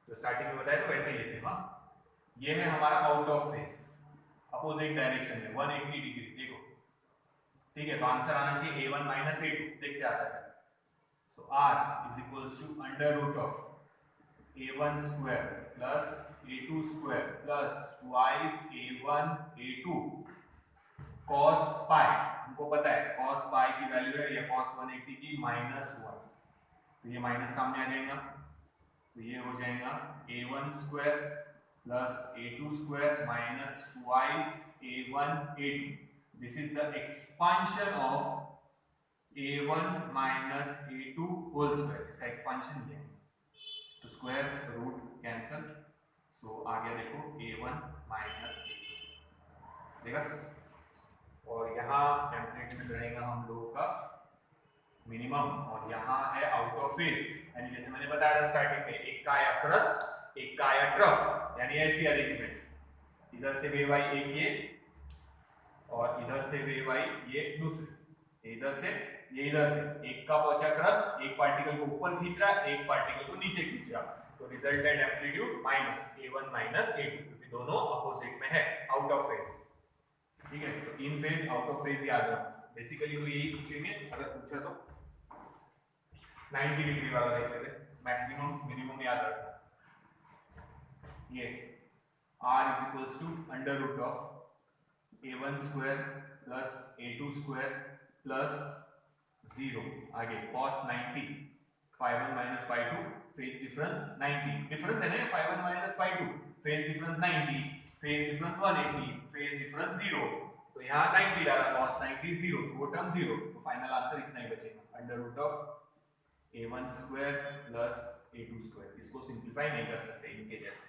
तो स्टार्टिंग में बताया तो वैसे ही सेम। हाँ, ये है हमारा out of phase, opposite direction में 180 डिग्री। देखो ठीक है, तो आंसर आना चाहिए a1 माइनस a2। देखते आता है। So r is equals to under root of a1 square plus a2 square plus twice a1 a2 cos pi. हमको पता है cos पाई की वैल्यू है या cos 180 की -1, तो ये माइनस सामने आ जाएगा, तो ये हो जाएगा a1 square plus a2 square minus twice a1 a2। This is the expansion of a1 minus a2 whole square. इसका एक्सपांशन ये है, तो स्क्वायर रूट कैंसल, सो आ गया देखो a1 माइनस a2। देखा, और यहाँ एम्पलीट्यूड रहेगा हम लोग का मिनिमम, और यहाँ है आउट ऑफ फेज। यानी जैसे मैंने बताया था स्टार्टिंग में, एक का आया क्रस्ट, एक का आया ट्रफ, यानी ऐसी अरेंजमेंट। इधर से वेव आई एक ये, और इधर से वेव आई ये दूसरी, इधर से ये, इधर से एक का पहुंचा क्रस्ट, एक पार्टिकल को ऊपर खींच रहा है, एक पार्टिकल को नीचे खींच रहा, तो resultant amplitude minus a1 minus a2, क्योंकि दोनों अपोजिट में है, आउट ऑफ फेज। ठीक है, तो इन फेज आउट ऑफ फेज याद रखो। बेसिकली तो यही पूछेंगे, अगर पूछा तो 90 डिग्री वाला देख लेते, मैक्सिमम मिनिमम याद रखना। ये r is equals to under root of a1 square plus a2 square plus 0, आगे cos 90 phi1 minus phi2, phase difference 90, difference है ना phi1 minus phi2, phase difference 90, phase difference 180, phase difference 0, तो यहाँ 90 डाला, cos 90 0, वो टर्म 0, तो final answer इतना ही बचेगा, under root of a1 square plus a2 square. इसको सिंपलीफाई नहीं कर सकते इनके जैसे।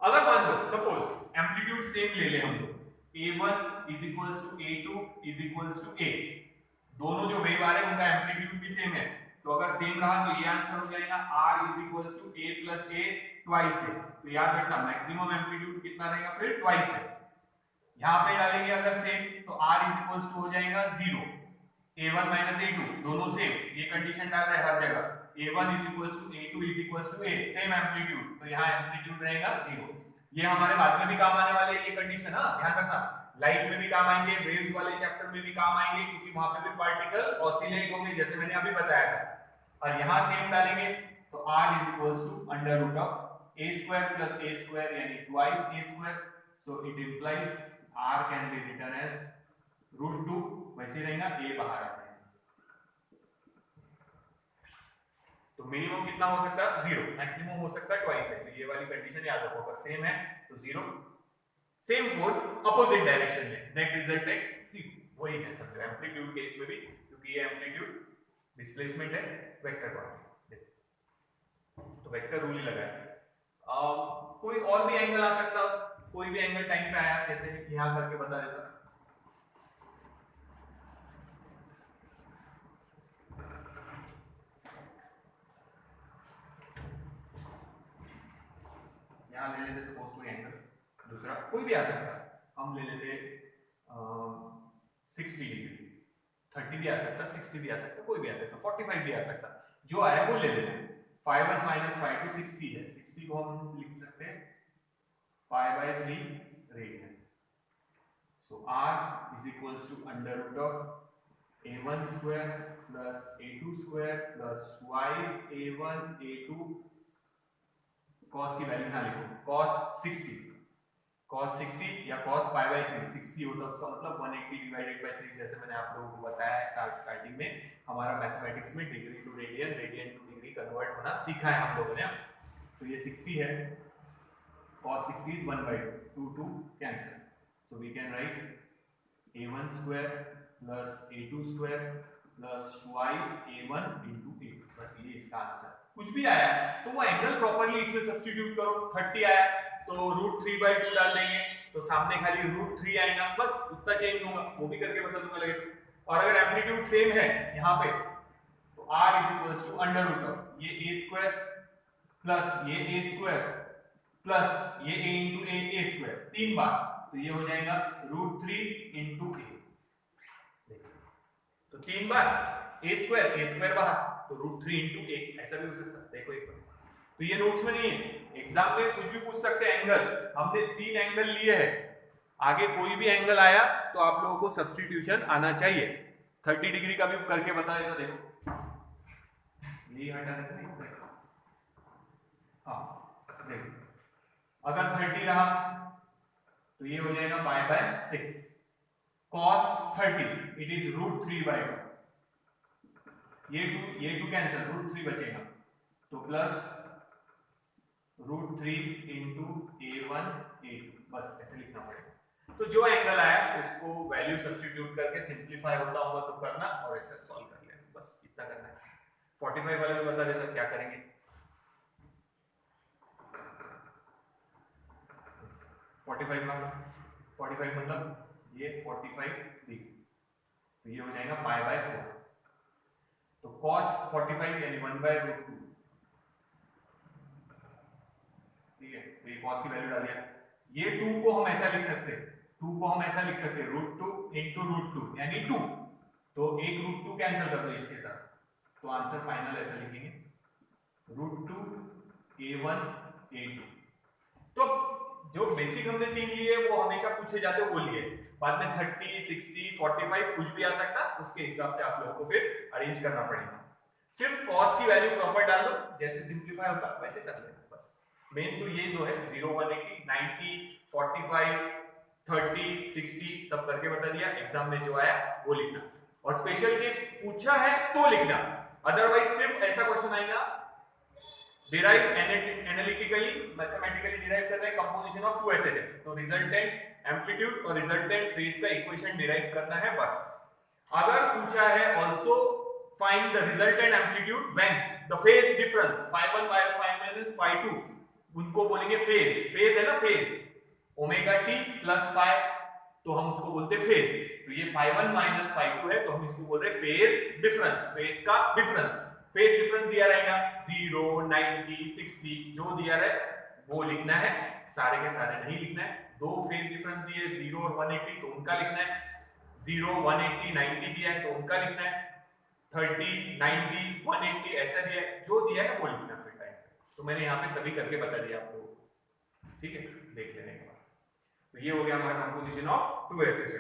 अगर मान लो सपोज एम्पलीट्यूड सेम ले ले हम लोग, a1 is equals to a2 is equals to a, दोनों जो वेव आ रहे हैं उनका एम्पलीट्यूड भी सेम है, तो अगर सेम रहा तो ये आंसर हो जाएगा r is equals to a plus a twice है। तो याद रखना मैक्सिमम एम्पलीट्यूड कितना रहेगा, फिर ट्वाइस है। यहां पे डालेंगे अगर सेम, तो r इज इक्वल्स टू हो जाएगा 0, a1 माइनस a2 दोनों सेम, ये कंडीशन डाल रहे हैं हर जगह, a1 is equals to a2 is equals to a, same amplitude, तो यहाँ एम्पलीट्यूड रहेगा 0। ये हमारे बाद में भी काम आने वाले ये कंडीशन, हाँ ध्यान रखना, लाइट में भी काम आएंगे, वेव्स वाले चैप्टर में भी काम आएंगे, क्योंकि वहां पे भी पार्टिकल ऑसिलेट होंगे जैसे मैंने अभी बताया था। और यहाँ सेम डालेंगे तो r is equals to under root of a square plus a square यानी twice a square, so it implies r can be written as √2, वैसे रहेगा a बाहर आ जाएगा। तो मिनिमम कितना हो सकता है 0, मैक्सिमम हो सकता है ट्वाइस है, तो ये वाली कंडीशन याद रखो, अगर सेम है तो 0, सेम फोर्स अपोजिट डायरेक्शन में, नेट रिजल्टेंट 0, वही है सब एम्पलीट्यूड केस में भी, क्योंकि ये एम्पलीट्यूड डिस्प्लेसमेंट है वेक्टर क्वांटिटी, तो वेक्टर रूल ही लगाए। कोई और भी एंगल आ सकता, कोई भी एंगल टाइम पे आया, जैसे यहां करके बता देता, यहाँ ले लेते सपोज कोई एंगल, दूसरा कोई भी आ सकता, हम ले लेते 60 डिग्री, 30 भी आ सकता, 60 भी आ सकता, कोई भी आ सकता, 45 भी आ सकता, जो आया वो ले लेना। phi1 माइनस phi2 60 है, 60 को हम लिख सकते हैं π/3 radian. So r is equals to under root of a1 square plus a2 square plus twice a1 a2, cos की वैल्यू यहाँ लिखो, cos 60 या cos π/3, 60 होता है उसका मतलब 180 डिवाइडेड बाय 3, जैसे मैंने आप लोगों को बताया स्टार्टिंग में, हमारा मैथमेटिक्स में degree to radian, radian to degree convert होना सीखा है हम लोगों ने। तो ये 60 है, cos 60 is 1/2, 2 cancel, so we can write a1 square plus a2 square plus twice a1 into a2, बस ये इसका आंसर। कुछ भी आया तो वो एंगल प्रॉपर्ली इसमें सब्स्टिट्यूट करो, 30 आया तो √3/2 डाल देंगे, तो सामने खाली √3 आएगा, बस उतना चेंज होगा, वो भी करके बता दूंगा लगे। और अगर एम्पलीट्यूड सेम है यहाँ पे, तो r is equals to under root of ये a स्क्वायर प्लस ये a स्क्वायर प्लस ये a इंटू a स्क्वायर 3 बार, तो ये हो जाएगा √3 इंटू a, तो 3 बार a स्क्वायर बाहर, तो √3 इंटू a, ऐसा भी हो सकता है। देखो एक बार, तो ये नोट्स में नहीं है, एग्जाम में कुछ भी पूछ सकते हैं एंगल, हमने 3 एंगल लिए हैं, आगे कोई भी एंगल आया तो आप लोगों को सब्स्टिट्यूशन आना चाहिए। 30 डिग्री का भी करके बता देता, देखो यही हटा देते। हाँ देखो, अगर 30 रहा तो ये हो जाएगा pi by 6, cos 30 it is √3/2, ये टू कैंसिल, √3 बचेगा, तो प्लस √3 इंटू A1 A2, बस ऐसे लिखना पड़ेगा। तो जो एंगल आया उसको वैल्यू सब्स्टिट्यूट करके सिंप्लीफाई होता होगा तो करना और ऐसे सॉल्व कर लेना, बस इतना करना है। 45 वाले में बता देता क्या करेंगे। 45 मतलब ये 45 डिग्री, तो ये हो जाएगा पाई बाय 4, तो cos 45 यानी 1/√2, ठीक है, तो ये cos की वैल्यू डाल दिया। ये 2 को हम ऐसा लिख सकते हैं, √2 इंटू √2 यानी 2, तो एक √2 कैंसिल कर दो इसके साथ, तो आंसर फाइनल ऐसा लिखेंगे √2 A1 A2। तो जो बेसिक हमने 3 लिए वो हमेशा पूछे जाते वो लिए, बाद में 30 60 45 कुछ भी आ सकता, उसके हिसाब से आप लोगों को फिर अरेंज करना पड़ेगा। सिर्फ cos की वैल्यू प्रॉपर डाल दो, जैसे सिंप्लीफाई होता वैसे कर लेना, बस मेन तो ये दो है, 0 180 90 45 30 60 सब करके बता दिया। एग्जाम में जो आया वो लिखना, और स्पेशल केस पूछा है तो लिखना, अदरवाइज सिर्फ ऐसा क्वेश्चन आएगा डिराइव एनालिटिकली मैथमेटिकली डिराइव करना है कंपोजिशन ऑफ 2 एसएच, तो रिजल्टेंट एम्पलीट्यूड और रिजल्टेंट फेज का इक्वेशन डिराइव करना है बस। अगर पूछा है also find the resultant amplitude when the phase difference phi1 by phi phi2, उनको बोलेंगे फेज है ना, phase omega T plus phi, तो हम उसको बोलते हैं फेज। तो ये phi1 माइनस phi2 है, तो हम इसको बोल रहे हैं फेज डिफरेंस, फेज का डिफरेंस। फेज डिफरेंस दिया रहेगा 0 90 60, जो दिया रहे वो लिखना है, सारे के सारे नहीं लिखना है। दो फेज डिफरेंस दिए 0 और 180, तो उनका लिखना है, 0 180 90 दिया है तो उनका लिखना है, 30 90 180 ऐसा दिया है, जो दिया है वो लिखना फिर टाइम। तो मैंने यहाँ पे सभी करके बता दिया आपको, ठीक है, देख लेने के बाद। तो ये हो गया हमारा कंपोजिशन ऑफ 2 एसएच।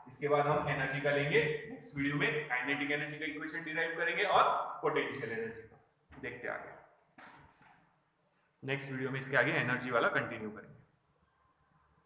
इसके बाद हम एनर्जी का लेंगे नेक्स्ट वीडियो में, काइनेटिक एनर्जी का इक्वेशन डिराइव करेंगे और पोटेंशियल एनर्जी का देखते आगे। नेक्स्ट वीडियो में इसके आगे एनर्जी वाला कंटिन्यू करेंगे।